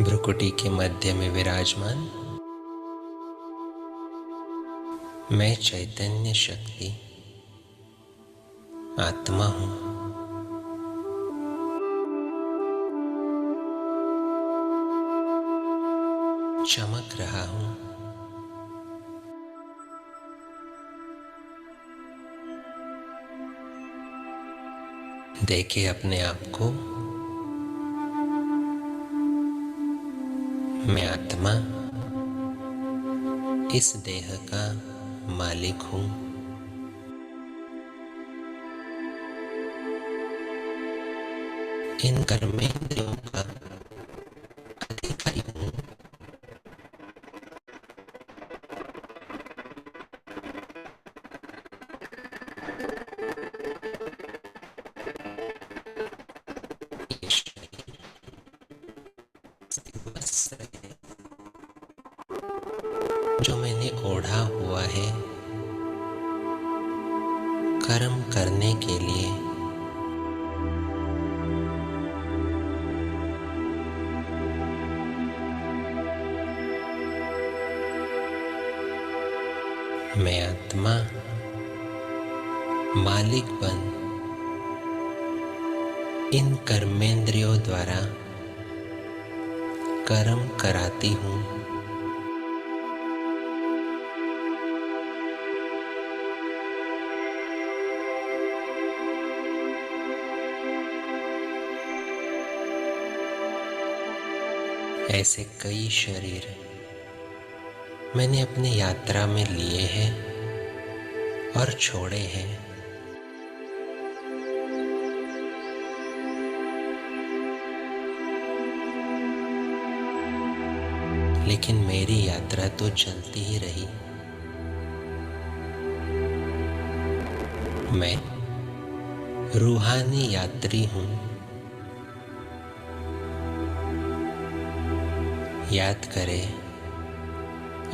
भ्रुकुटी के मध्य में विराजमान मैं चैतन्य शक्ति आत्मा हूं। चमक रहा हूं। देखे अपने आप को, मैं आत्मा इस देह का मालिक हूं। इन कर्मेंद्रियों का अधिकारी हूं। ये शरीर वस्त्र है जो मैंने ओढ़ा हुआ है कर्म करने के लिए। मैं आत्मा मालिक बन इन कर्मेंद्रियों द्वारा कर्म कराती हूं। ऐसे कई शरीर मैंने अपनी यात्रा में लिए हैं और छोड़े हैं। लेकिन मेरी यात्रा तो चलती ही रही। मैं रूहानी यात्री हूं। याद करें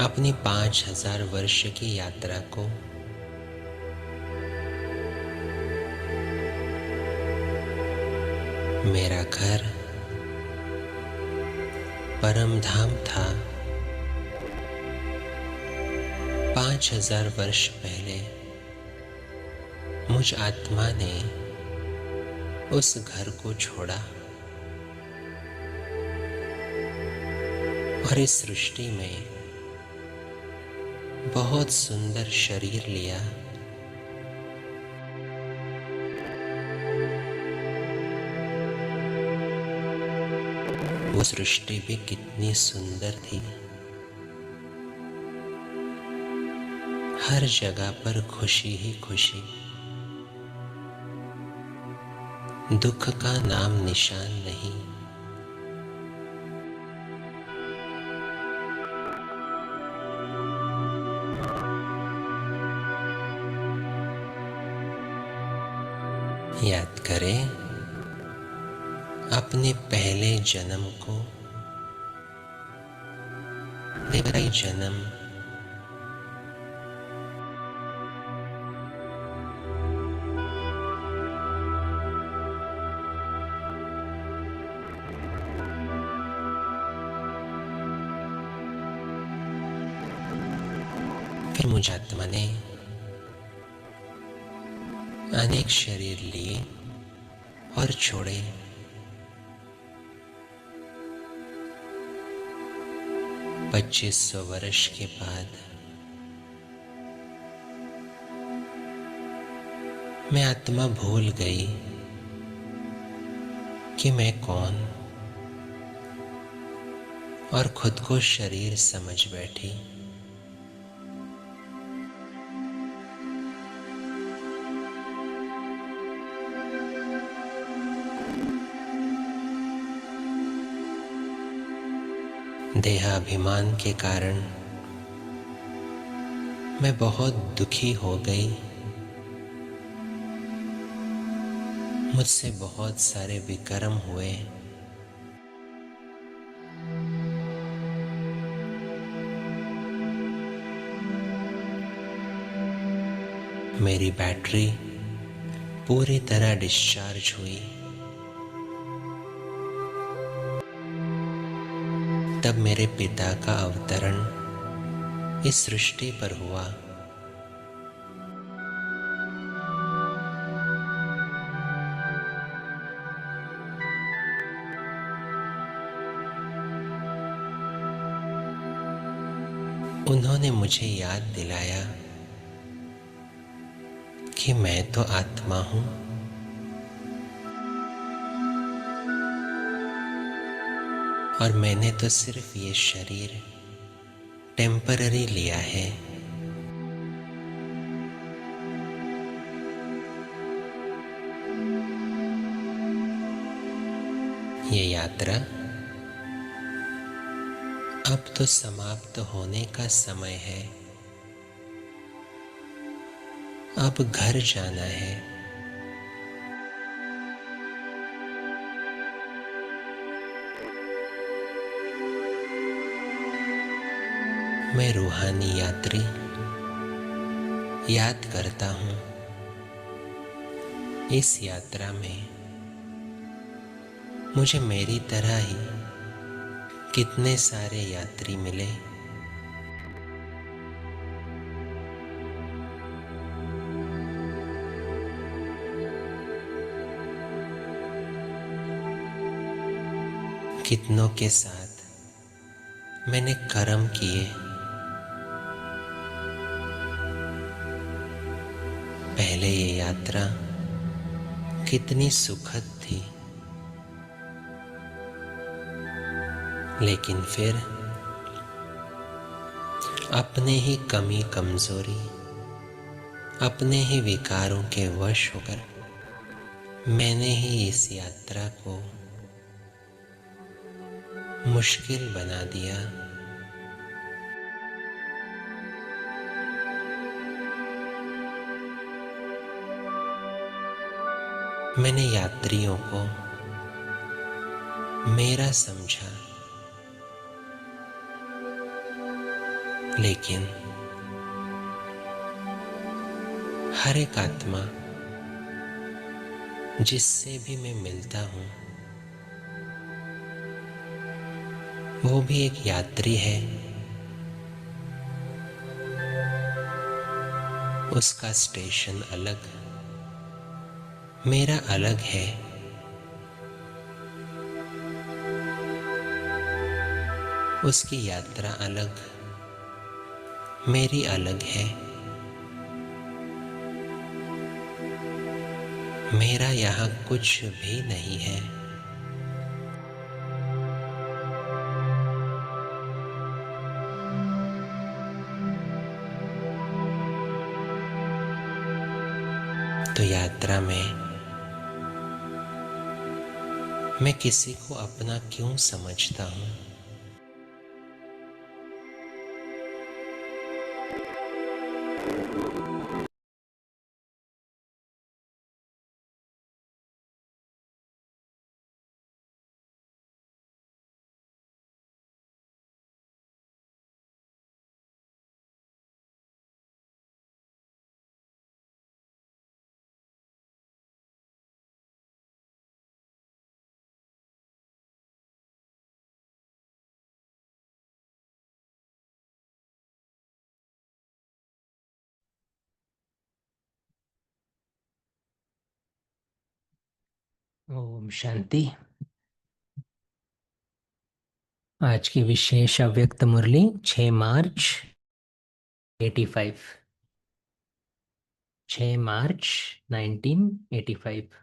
अपनी 5000 वर्ष की यात्रा को। मेरा घर परम धाम था। 5000 वर्ष पहले मुझ आत्मा ने उस घर को छोड़ा और इस सृष्टि में बहुत सुंदर शरीर लिया। वो सृष्टि भी कितनी सुंदर थी। हर जगह पर खुशी ही खुशी, दुख का नाम निशान नहीं। याद करें अपने पहले जन्म को। मेरा जन्म फिर मुझ आत्मा ने अनेक शरीर लिए और छोड़े। पच्चीस 2500 वर्ष के बाद मैं आत्मा भूल गई कि मैं कौन, और खुद को शरीर समझ बैठी। देहाभिमान के कारण मैं बहुत दुखी हो गई। मुझसे बहुत सारे विकर्म हुए। मेरी बैटरी पूरी तरह डिस्चार्ज हुई। तब मेरे पिता का अवतरण इस सृष्टि पर हुआ। उन्होंने मुझे याद दिलाया कि मैं तो आत्मा हूँ और मैंने तो सिर्फ ये शरीर टेम्पररी लिया है। ये यात्रा अब तो समाप्त होने का समय है। अब घर जाना है। मैं रूहानी यात्री याद करता हूँ, इस यात्रा में मुझे मेरी तरह ही कितने सारे यात्री मिले। कितनों के साथ मैंने कर्म किए। पहले ये यात्रा कितनी सुखद थी, लेकिन फिर अपने ही कमी कमजोरी, अपने ही विकारों के वश होकर मैंने ही इस यात्रा को मुश्किल बना दिया। मैंने यात्रियों को मेरा समझा, लेकिन हर एक आत्मा जिससे भी मैं मिलता हूँ वो भी एक यात्री है। उसका स्टेशन अलग, मेरा अलग है। उसकी यात्रा अलग, मेरी अलग है। मेरा यहाँ कुछ भी नहीं है। तो यात्रा में मैं किसी को अपना क्यों समझता हूँ? ओम शांति। आज की विशेष अव्यक्त मुरली 6 मार्च 85। 6 मार्च 1985।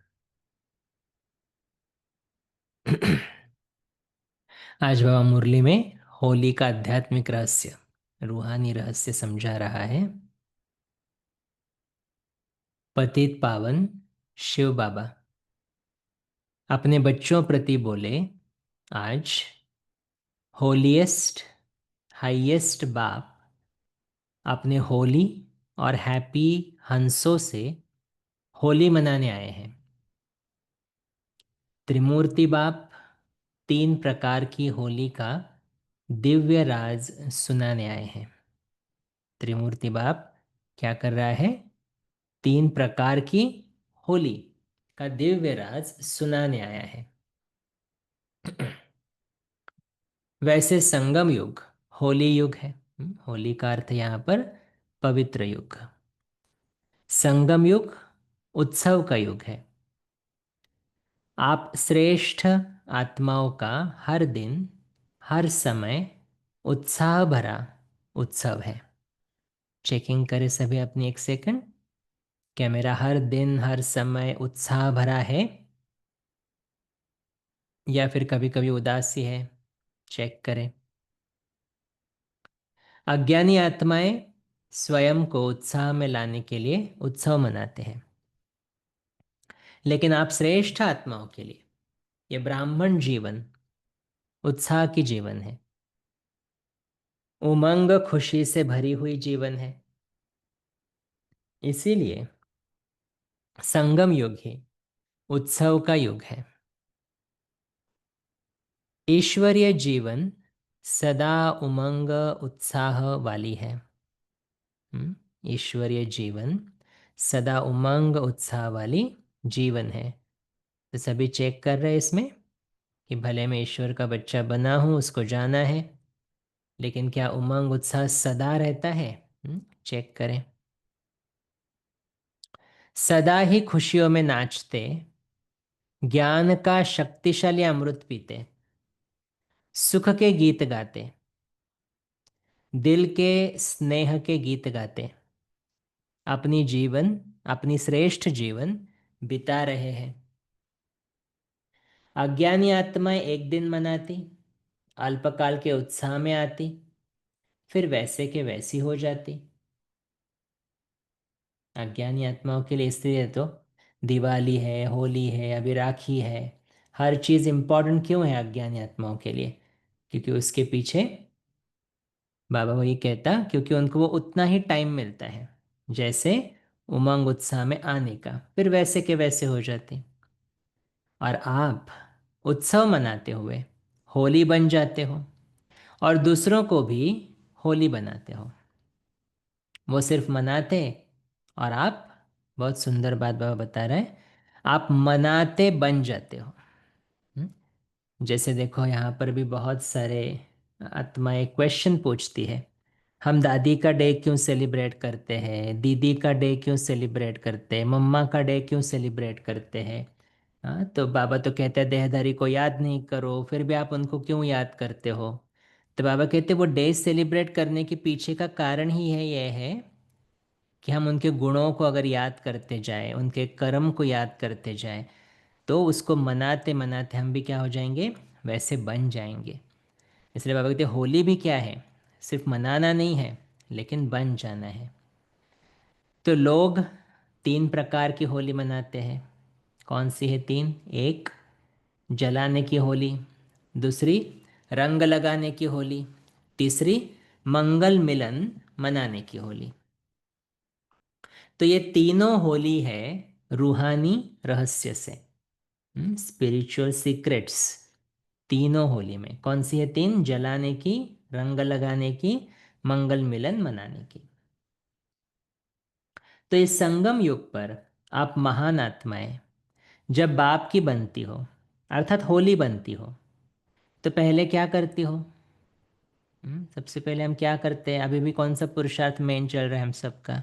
आज बाबा मुरली में होली का आध्यात्मिक रहस्य, रूहानी रहस्य समझा रहा है। पतित पावन शिव बाबा अपने बच्चों प्रति बोले, आज होलीएस्ट हाईएस्ट बाप अपने होली और हैप्पी हंसों से होली मनाने आए हैं। त्रिमूर्ति बाप 3 प्रकार की होली का दिव्य राज सुनाने आए हैं। त्रिमूर्ति बाप क्या कर रहा है? 3 प्रकार की होली का दिव्य राज सुनाने आया है। वैसे संगम युग होली युग है। होली का अर्थ यहाँ पर पवित्र युग। संगम युग उत्सव का युग है। आप श्रेष्ठ आत्माओं का हर दिन हर समय उत्साह भरा उत्सव है। चेकिंग करें सभी अपनी, एक सेकंड। क्या मेरा हर दिन हर समय उत्साह भरा है या फिर कभी कभी उदासी है? चेक करें। अज्ञानी आत्माएं स्वयं को उत्साह में लाने के लिए उत्सव मनाते हैं, लेकिन आप श्रेष्ठ आत्माओं के लिए यह ब्राह्मण जीवन उत्साह की जीवन है, उमंग खुशी से भरी हुई जीवन है। इसीलिए संगम युग ही उत्सव का युग है। ईश्वरीय जीवन सदा उमंग उत्साह वाली है। ईश्वरीय जीवन सदा उमंग उत्साह वाली जीवन है। तो सभी चेक कर रहे हैं इसमें कि भले मैं ईश्वर का बच्चा बना हूं, उसको जाना है, लेकिन क्या उमंग उत्साह सदा रहता है? चेक करें। सदा ही खुशियों में नाचते, ज्ञान का शक्तिशाली अमृत पीते, सुख के गीत गाते, दिल के स्नेह के गीत गाते अपनी जीवन अपनी श्रेष्ठ जीवन बिता रहे हैं। अज्ञानी आत्माएं एक दिन मनाती, अल्पकाल के उत्साह में आती, फिर वैसे के वैसी हो जाती। अज्ञानी आत्माओं के लिए इसलिए तो दिवाली है, होली है, अभी राखी है, हर चीज़ इम्पोर्टेंट क्यों है अज्ञानी आत्माओं के लिए? क्योंकि उसके पीछे बाबा वही कहता, क्योंकि उनको वो उतना ही टाइम मिलता है जैसे उमंग उत्साह में आने का, फिर वैसे के वैसे हो जाते। और आप उत्सव मनाते हुए होली बन जाते हो और दूसरों को भी होली बनाते हो। वो सिर्फ मनाते और आप, बहुत सुंदर बात बाबा बता रहे हैं, आप मनाते बन जाते हो। हम्म? जैसे देखो यहाँ पर भी बहुत सारे आत्माएं क्वेश्चन पूछती है, हम दादी का डे क्यों सेलिब्रेट करते हैं, दीदी का डे क्यों सेलिब्रेट करते हैं, मम्मा का डे क्यों सेलिब्रेट करते हैं? हाँ, तो बाबा तो कहते हैं देहधारी को याद नहीं करो, फिर भी आप उनको क्यों याद करते हो? तो बाबा कहते हैं वो डे सेलिब्रेट करने के पीछे का कारण ही है, यह है कि हम उनके गुणों को अगर याद करते जाएं, उनके कर्म को याद करते जाएं, तो उसको मनाते मनाते हम भी क्या हो जाएंगे, वैसे बन जाएंगे। इसलिए बाबा कहते हैं होली भी क्या है, सिर्फ मनाना नहीं है लेकिन बन जाना है। तो लोग तीन प्रकार की होली मनाते हैं। कौन सी है तीन? एक जलाने की होली, दूसरी रंग लगाने की होली, तीसरी मंगल मिलन मनाने की होली। तो ये तीनों होली है रूहानी रहस्य से, स्पिरिचुअल सीक्रेट्स। तीनों होली में कौन सी है? तीन, जलाने की, रंग लगाने की, मंगल मिलन मनाने की। तो इस संगम युग पर आप महान आत्माएं जब बाप की बनती हो, अर्थात होली बनती हो, तो पहले क्या करती हो? सबसे पहले हम क्या करते हैं? अभी भी कौन सा पुरुषार्थ मेन चल रहा है हम सबका?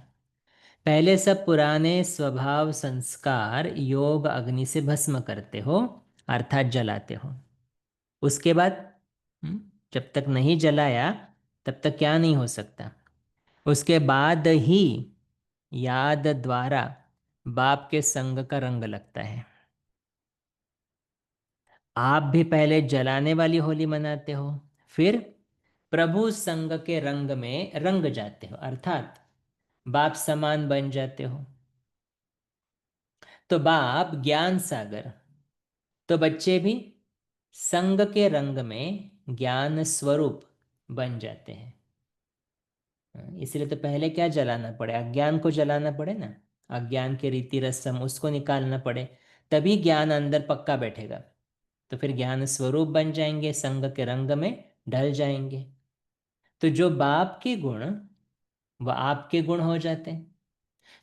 पहले सब पुराने स्वभाव संस्कार योग अग्नि से भस्म करते हो, अर्थात जलाते हो। उसके बाद हम्म, जब तक नहीं जलाया तब तक क्या नहीं हो सकता? उसके बाद ही याद द्वारा बाप के संग का रंग लगता है। आप भी पहले जलाने वाली होली मनाते हो, फिर प्रभु संग के रंग में रंग जाते हो, अर्थात बाप समान बन जाते हो। तो बाप ज्ञान सागर, तो बच्चे भी संग के रंग में ज्ञान स्वरूप बन जाते हैं। इसलिए तो पहले क्या जलाना पड़े? अज्ञान को जलाना पड़े ना, अज्ञान के रीति रस्म उसको निकालना पड़े, तभी ज्ञान अंदर पक्का बैठेगा। तो फिर ज्ञान स्वरूप बन जाएंगे, संग के रंग में ढल जाएंगे। तो जो बाप के गुण वह आपके गुण हो जाते हैं,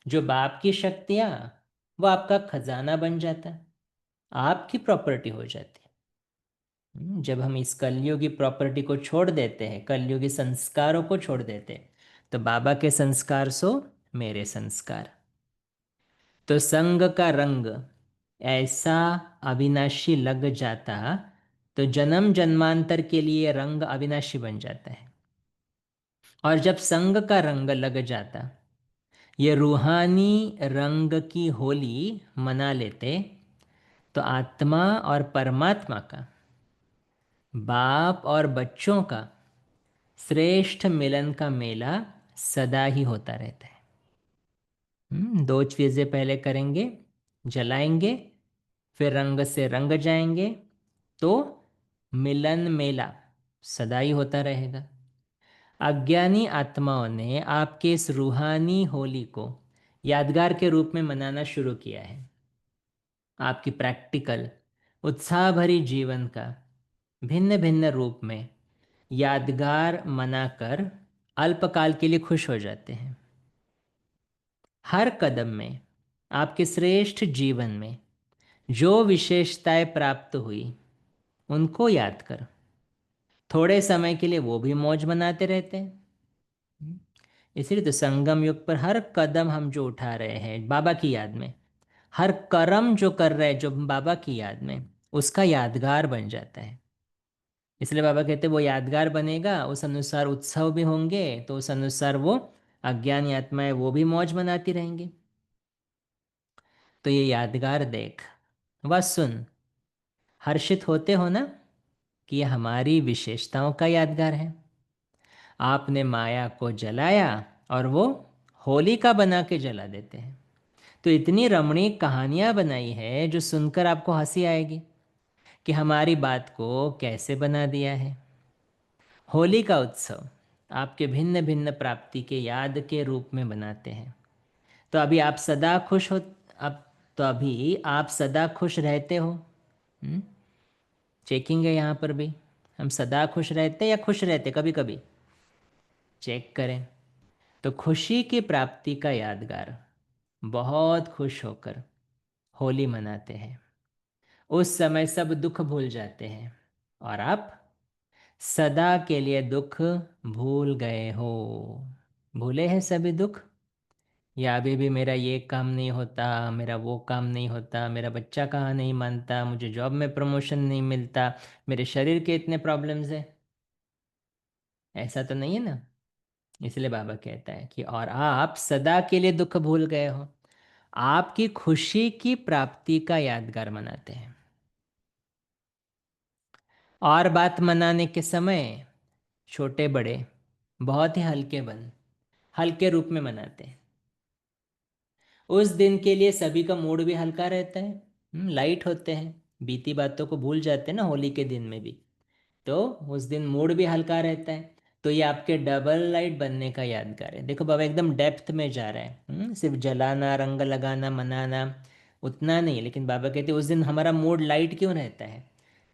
जो बाप की शक्तियां वो आपका खजाना बन जाता है, आपकी प्रॉपर्टी हो जाती है। जब हम इस कलयुगी प्रॉपर्टी को छोड़ देते हैं, कलयुगी संस्कारों को छोड़ देते हैं, तो बाबा के संस्कार सो मेरे संस्कार। तो संग का रंग ऐसा अविनाशी लग जाता, तो जन्म जन्मांतर के लिए रंग अविनाशी बन जाता है। और जब संग का रंग लग जाता, ये रूहानी रंग की होली मना लेते, तो आत्मा और परमात्मा का, बाप और बच्चों का श्रेष्ठ मिलन का मेला सदा ही होता रहता है। दो चीज़ें पहले करेंगे, जलाएंगे, फिर रंग से रंग जाएंगे, तो मिलन मेला सदा ही होता रहेगा। अज्ञानी आत्माओं ने आपके इस रूहानी होली को यादगार के रूप में मनाना शुरू किया है। आपकी प्रैक्टिकल उत्साह भरी जीवन का भिन्न भिन्न रूप में यादगार मनाकर अल्पकाल के लिए खुश हो जाते हैं। हर कदम में आपके श्रेष्ठ जीवन में जो विशेषताएं प्राप्त हुई, उनको याद कर थोड़े समय के लिए वो भी मौज मनाते रहते हैं। इसलिए तो संगम युग पर हर कदम हम जो उठा रहे हैं बाबा की याद में, हर कर्म जो कर रहे हैं जो बाबा की याद में, उसका यादगार बन जाता है। इसलिए बाबा कहते हैं वो यादगार बनेगा, उस अनुसार उत्सव भी होंगे, तो उस अनुसार वो अज्ञानी आत्माएं वो भी मौज मनाती रहेंगी। तो ये यादगार देख व सुन, हर्षित होते हो ना कि ये हमारी विशेषताओं का यादगार है। आपने माया को जलाया और वो होलिका बना के जला देते हैं। तो इतनी रमणीक कहानियां बनाई है जो सुनकर आपको हंसी आएगी कि हमारी बात को कैसे बना दिया है। होली का उत्सव आपके भिन्न भिन्न प्राप्ति के याद के रूप में बनाते हैं। तो अभी आप सदा खुश हो, अब तो अभी आप सदा खुश रहते हो। चेकिंग है यहाँ पर भी, हम सदा खुश रहते या खुश रहते, कभी कभी चेक करें। तो खुशी की प्राप्ति का यादगार बहुत खुश होकर होली मनाते हैं। उस समय सब दुख भूल जाते हैं और आप सदा के लिए दुख भूल गए हो। भूले हैं सभी दुख, या अभी भी मेरा ये काम नहीं होता, मेरा वो काम नहीं होता, मेरा बच्चा कहाँ नहीं मानता, मुझे जॉब में प्रमोशन नहीं मिलता, मेरे शरीर के इतने प्रॉब्लम्स हैं, ऐसा तो नहीं है ना। इसलिए बाबा कहता है कि और आप सदा के लिए दुख भूल गए हो, आपकी खुशी की प्राप्ति का यादगार मनाते हैं। और बात मनाने के समय छोटे बड़े बहुत ही हल्के रूप में मनाते हैं। उस दिन के लिए सभी का मूड भी हल्का रहता है, लाइट होते हैं, बीती बातों को भूल जाते हैं ना होली के दिन में भी, तो उस दिन मूड भी हल्का रहता है। तो ये आपके डबल लाइट बनने का यादगार है। देखो बाबा एकदम डेप्थ में जा रहा है, सिर्फ जलाना रंग लगाना मनाना उतना नहीं, लेकिन बाबा कहते हैं उस दिन हमारा मूड लाइट क्यों रहता है,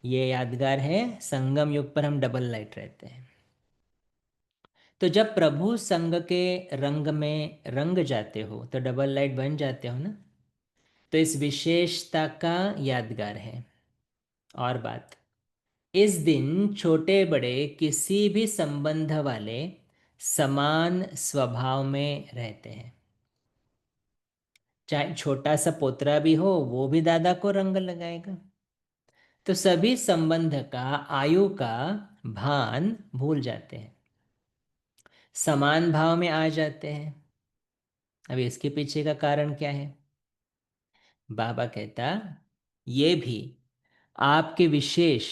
ये यादगार है, संगम युग पर हम डबल लाइट रहते हैं। तो जब प्रभु संग के रंग में रंग जाते हो तो डबल लाइट बन जाते हो ना, तो इस विशेषता का यादगार है। और बात, इस दिन छोटे बड़े किसी भी संबंध वाले समान स्वभाव में रहते हैं। चाहे छोटा सा पोतरा भी हो वो भी दादा को रंग लगाएगा। तो सभी संबंध का आयु का भान भूल जाते हैं, समान भाव में आ जाते हैं। अब इसके पीछे का कारण क्या है? बाबा कहता ये भी आपके विशेष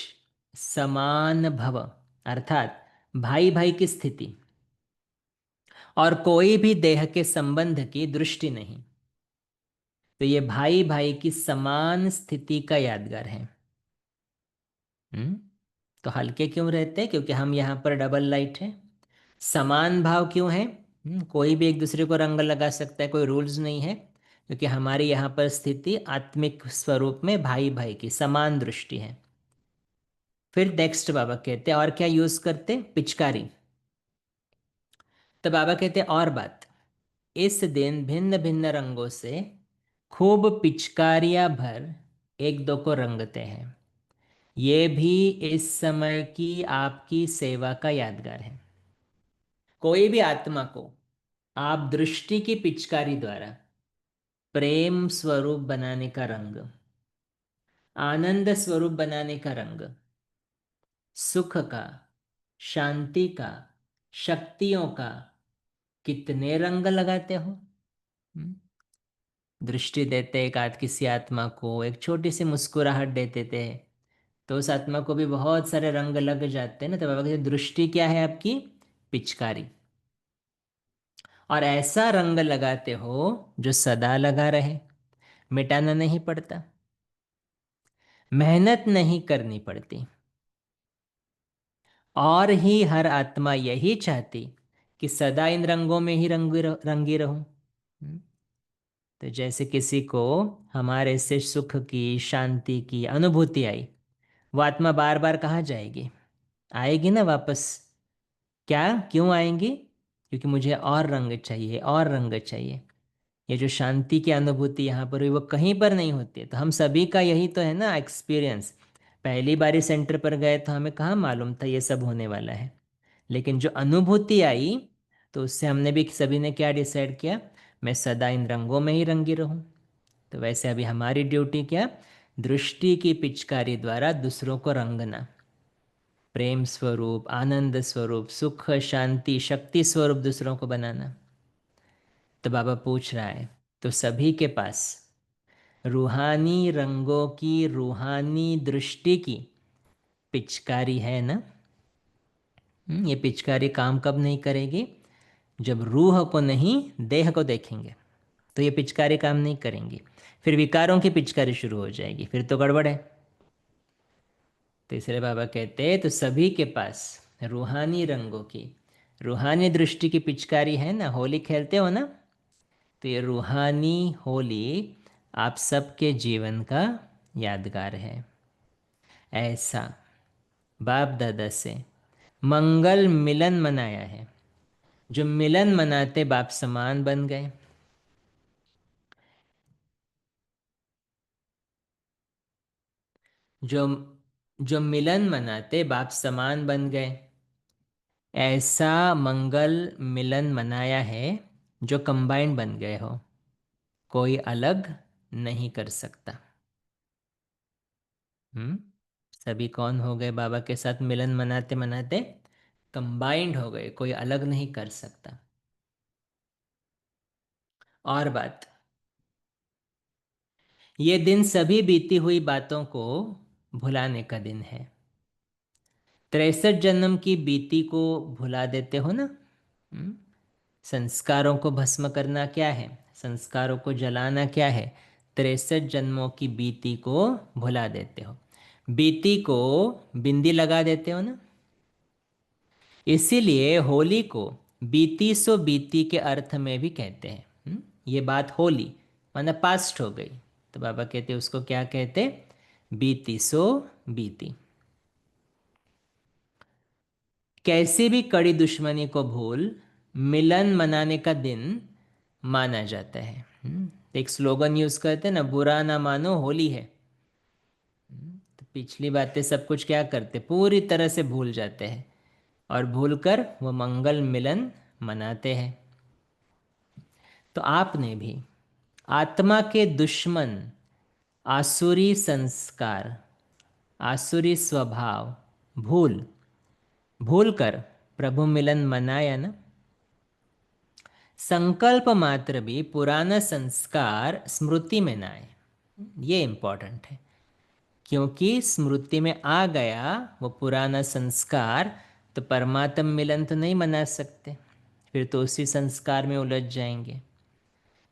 समान भव, अर्थात भाई भाई की स्थिति और कोई भी देह के संबंध की दृष्टि नहीं। तो ये भाई भाई की समान स्थिति का यादगार है। हम्म तो हल्के क्यों रहते हैं? क्योंकि हम यहाँ पर डबल लाइट है। समान भाव क्यों है? कोई भी एक दूसरे को रंग लगा सकता है, कोई रूल्स नहीं है, क्योंकि हमारी यहाँ पर स्थिति आत्मिक स्वरूप में भाई भाई की समान दृष्टि है। फिर नेक्स्ट बाबा कहते हैं और क्या यूज करते? पिचकारी। तो बाबा कहते हैं और बात, इस दिन भिन्न भिन्न रंगों से खूब पिचकारियां भर एक दो को रंगते हैं। ये भी इस समय की आपकी सेवा का यादगार है। कोई भी आत्मा को आप दृष्टि की पिचकारी द्वारा प्रेम स्वरूप बनाने का रंग, आनंद स्वरूप बनाने का रंग, सुख का, शांति का, शक्तियों का कितने रंग लगाते हो। हम्म? दृष्टि देते एक आध किसी आत्मा को, एक छोटी सी मुस्कुराहट देते थे, तो उस आत्मा को भी बहुत सारे रंग लग जाते हैं ना। तो बाबा कहते दृष्टि क्या है आपकी? पिचकारी। और ऐसा रंग लगाते हो जो सदा लगा रहे, मिटाना नहीं पड़ता, मेहनत नहीं करनी पड़ती। और ही हर आत्मा यही चाहती कि सदा इन रंगों में ही रंगी रहूं। तो जैसे किसी को हमारे से सुख की, शांति की अनुभूति आई, वो आत्मा बार बार कहाँ जाएगी? आएगी ना वापस। क्या, क्यों आएंगी? क्योंकि मुझे और रंग चाहिए, और रंग चाहिए। ये जो शांति की अनुभूति यहाँ पर हुई वो कहीं पर नहीं होती है। तो हम सभी का यही तो है ना एक्सपीरियंस। पहली बार इस सेंटर पर गए तो हमें कहाँ मालूम था ये सब होने वाला है। लेकिन जो अनुभूति आई, तो उससे हमने भी सभी ने क्या डिसाइड किया? मैं सदा इन रंगों में ही रंगी रहूं। तो वैसे अभी हमारी ड्यूटी क्या? दृष्टि की पिचकारी द्वारा दूसरों को रंगना, प्रेम स्वरूप, आनंद स्वरूप, सुख शांति शक्ति स्वरूप दूसरों को बनाना। तो बाबा पूछ रहा है, तो सभी के पास रूहानी रंगों की, रूहानी दृष्टि की पिचकारी है ना? ये पिचकारी काम कब नहीं करेगी? जब रूह को नहीं, देह को देखेंगे, तो ये पिचकारी काम नहीं करेंगी। फिर विकारों की पिचकारी शुरू हो जाएगी, फिर तो गड़बड़ है। तो इसलिए बाबा कहते हैं तो सभी के पास रूहानी रंगों की, रूहानी दृष्टि की पिचकारी है ना। होली खेलते हो ना, तो ये रूहानी होली आप सबके जीवन का यादगार है। ऐसा बाप दादा से मंगल मिलन मनाया है, जो मिलन मनाते बाप समान बन गए। जो जो मिलन मनाते बाप समान बन गए, ऐसा मंगल मिलन मनाया है जो कंबाइंड बन गए हो, कोई अलग नहीं कर सकता। हम्म। सभी कौन हो गए? बाबा के साथ मिलन मनाते मनाते कंबाइंड हो गए, कोई अलग नहीं कर सकता। और बात, ये दिन सभी बीती हुई बातों को भुलाने का दिन है। 63 जन्म की बीती को भुला देते हो ना। हम्म? संस्कारों को भस्म करना क्या है? संस्कारों को जलाना क्या है? 63 जन्मों की बीती को भुला देते हो। बीती को बिंदी लगा देते हो ना। इसीलिए होली को बीती सो बीती के अर्थ में भी कहते हैं। ये बात होली माना पास्ट हो गई, तो बाबा कहते उसको क्या कहते? बीती सो बीती। कैसी भी कड़ी दुश्मनी को भूल मिलन मनाने का दिन माना जाता है। एक स्लोगन यूज करते हैं ना, बुरा ना मानो होली है। तो पिछली बातें सब कुछ क्या करते? पूरी तरह से भूल जाते हैं, और भूलकर वो मंगल मिलन मनाते हैं। तो आपने भी आत्मा के दुश्मन, आसुरी संस्कार, आसुरी स्वभाव भूल भूल कर प्रभु मिलन मनाया ना। संकल्प मात्र भी पुराना संस्कार स्मृति में ना आए, ये इंपॉर्टेंट है। क्योंकि स्मृति में आ गया वो पुराना संस्कार, तो परमात्म मिलन तो नहीं मना सकते, फिर तो उसी संस्कार में उलझ जाएंगे।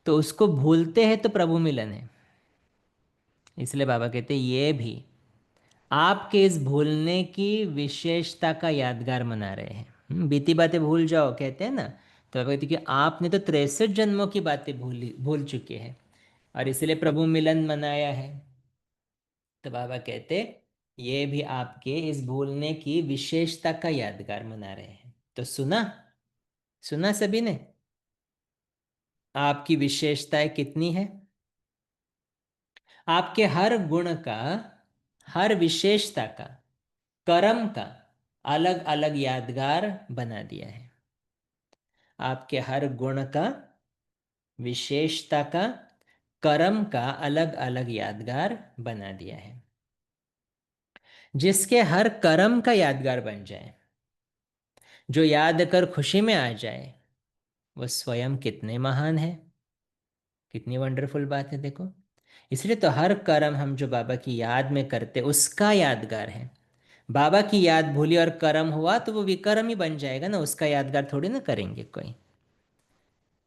तो उसको भूलते हैं तो प्रभु मिलन है। इसलिए बाबा कहते हैं ये भी आपके इस भूलने की विशेषता का यादगार मना रहे हैं। बीती बातें भूल जाओ कहते हैं ना। तो बाबा कहते हैं कि आपने तो 63 जन्मों की बातें भूल चुके हैं, और इसलिए प्रभु मिलन मनाया है। तो बाबा कहते ये भी आपके इस भूलने की विशेषता का यादगार मना रहे हैं। तो सुना, सुना सभी ने? आपकी विशेषताएं कितनी है? आपके हर गुण का, हर विशेषता का, कर्म का अलग अलग यादगार बना दिया है। आपके हर गुण का, विशेषता का, कर्म का अलग अलग यादगार बना दिया है। जिसके हर कर्म का यादगार बन जाए, जो याद कर खुशी में आ जाए, वो स्वयं कितने महान है। कितनी वंडरफुल बात है देखो। इसलिए तो हर कर्म हम जो बाबा की याद में करते उसका यादगार है। बाबा की याद भूली और कर्म हुआ तो वो विकर्म ही बन जाएगा ना, उसका यादगार थोड़ी ना करेंगे कोई।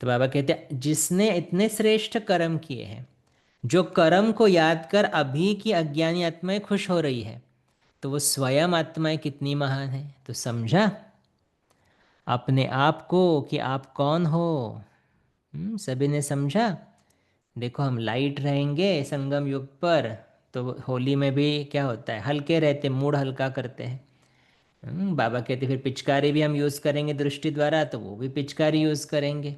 तो बाबा कहते हैं जिसने इतने श्रेष्ठ कर्म किए हैं, जो कर्म को याद कर अभी की अज्ञानी आत्माएं खुश हो रही है, तो वो स्वयं आत्माएं कितनी महान है। तो समझा अपने आप को कि आप कौन हो। सभी ने समझा। देखो हम लाइट रहेंगे संगम युग पर, तो होली में भी क्या होता है, हल्के रहते, मूड हल्का करते हैं। बाबा कहते फिर पिचकारी भी हम यूज़ करेंगे दृष्टि द्वारा, तो वो भी पिचकारी यूज़ करेंगे।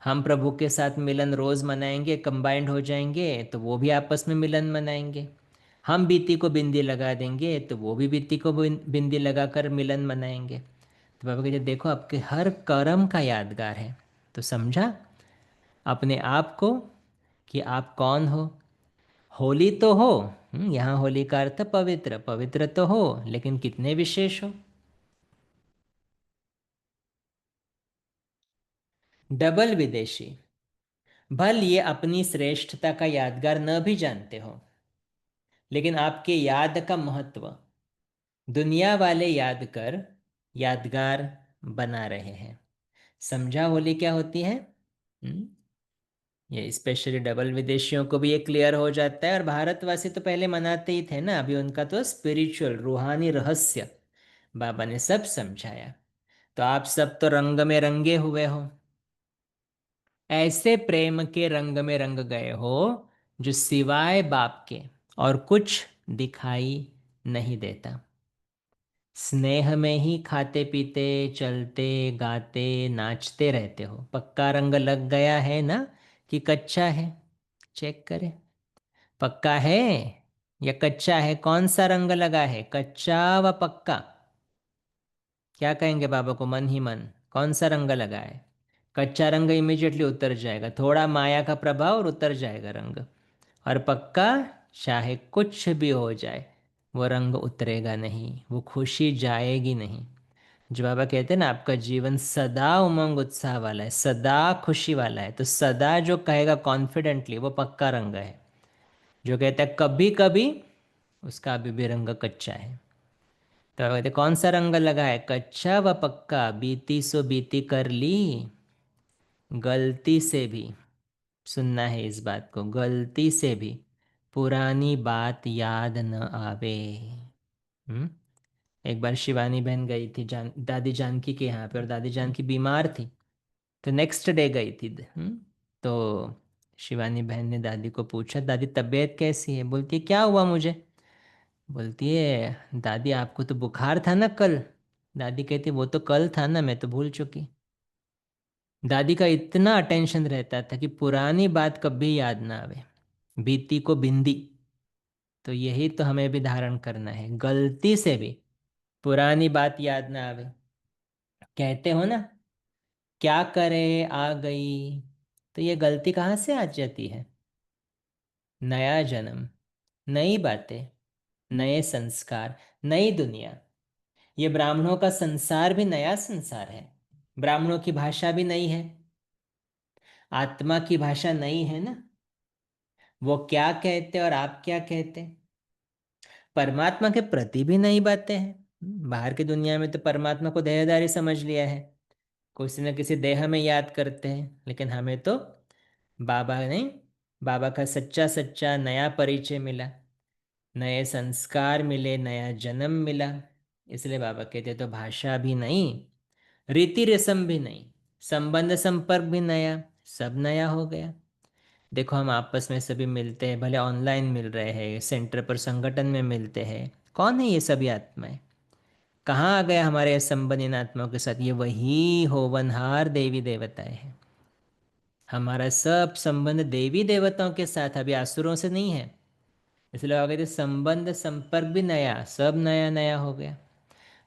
हम प्रभु के साथ मिलन रोज़ मनाएंगे, कंबाइंड हो जाएंगे, तो वो भी आपस में मिलन मनाएंगे। हम बीती को बिंदी लगा देंगे, तो वो भी बीती को बिंदी लगाकर मिलन मनाएंगे। तो बाबा कहते देखो आपके हर कर्म का यादगार है। तो समझा अपने आप को कि आप कौन हो। होली तो हो, यहाँ होली का अर्थ पवित्र, पवित्र तो हो, लेकिन कितने विशेष हो। डबल विदेशी, भल ये अपनी श्रेष्ठता का यादगार न भी जानते हो, लेकिन आपके याद का महत्व दुनिया वाले याद कर यादगार बना रहे हैं। समझा होली क्या होती है। हम्म? ये स्पेशली डबल विदेशियों को भी ये क्लियर हो जाता है। और भारतवासी तो पहले मनाते ही थे ना, अभी उनका तो स्पिरिचुअल रूहानी रहस्य बाबा ने सब समझाया। तो आप सब तो रंग में रंगे हुए हो, ऐसे प्रेम के रंग में रंग गए हो जो सिवाय बाप के और कुछ दिखाई नहीं देता। स्नेह में ही खाते पीते चलते गाते नाचते रहते हो। पक्का रंग लग गया है ना कि कच्चा है, चेक करें। पक्का है या कच्चा है, कौन सा रंग लगा है, कच्चा व पक्का। क्या कहेंगे बाबा को मन ही मन, कौन सा रंग लगा है। कच्चा रंग इमिजिएटली उतर जाएगा, थोड़ा माया का प्रभाव और उतर जाएगा रंग। और पक्का चाहे कुछ भी हो जाए वो रंग उतरेगा नहीं, वो खुशी जाएगी नहीं। जो बाबा कहते हैं ना आपका जीवन सदा उमंग उत्साह वाला है, सदा खुशी वाला है, तो सदा जो कहेगा कॉन्फिडेंटली वो पक्का रंग है। जो कहता है कभी कभी, उसका अभी भी रंग कच्चा है। तो कहते कौन सा रंग लगा है, कच्चा व पक्का। बीती सो बीती कर ली, गलती से भी, सुनना है इस बात को, गलती से भी पुरानी बात याद न आवे। हम्म। एक बार शिवानी बहन गई थी दादी जानकी के यहाँ पे, और दादी जानकी बीमार थी, तो नेक्स्ट डे गई थी। तो शिवानी बहन ने दादी को पूछा दादी तबीयत कैसी है। बोलती है क्या हुआ मुझे। बोलती है दादी आपको तो बुखार था ना कल। दादी कहती वो तो कल था ना, मैं तो भूल चुकी। दादी का इतना अटेंशन रहता था कि पुरानी बात कभी याद ना आवे, बीती को बिंदी। तो यही तो हमें भी धारण करना है, गलती से भी पुरानी बात याद ना आवे। कहते हो ना क्या करे आ गई, तो ये गलती कहाँ से आ जाती है। नया जन्म, नई बातें, नए संस्कार, नई दुनिया। ये ब्राह्मणों का संसार भी नया संसार है, ब्राह्मणों की भाषा भी नई है, आत्मा की भाषा नई है ना। वो क्या कहते और आप क्या कहते, परमात्मा के प्रति भी नई बातें हैं। बाहर की दुनिया में तो परमात्मा को देहधारी समझ लिया है, किसी न किसी देह में याद करते हैं, लेकिन हमें तो बाबा ने, बाबा का सच्चा सच्चा नया परिचय मिला, नए संस्कार मिले, नया जन्म मिला। इसलिए बाबा कहते तो भाषा भी नहीं, रीति रस्म भी नहीं, संबंध संपर्क भी नया, सब नया हो गया। देखो हम आपस में सभी मिलते हैं, भले ऑनलाइन मिल रहे हैं, सेंटर पर संगठन में मिलते हैं, कौन है ये सभी आत्माएं। कहाँ आ गया हमारे संबंध इन आत्माओं के साथ, ये वही होवनहार देवी देवताएं हैं। हमारा सब संबंध देवी देवताओं के साथ, अभी आसुरों से नहीं है। इसलिए बाबा कहते संबंध संपर्क भी नया, सब नया नया हो गया।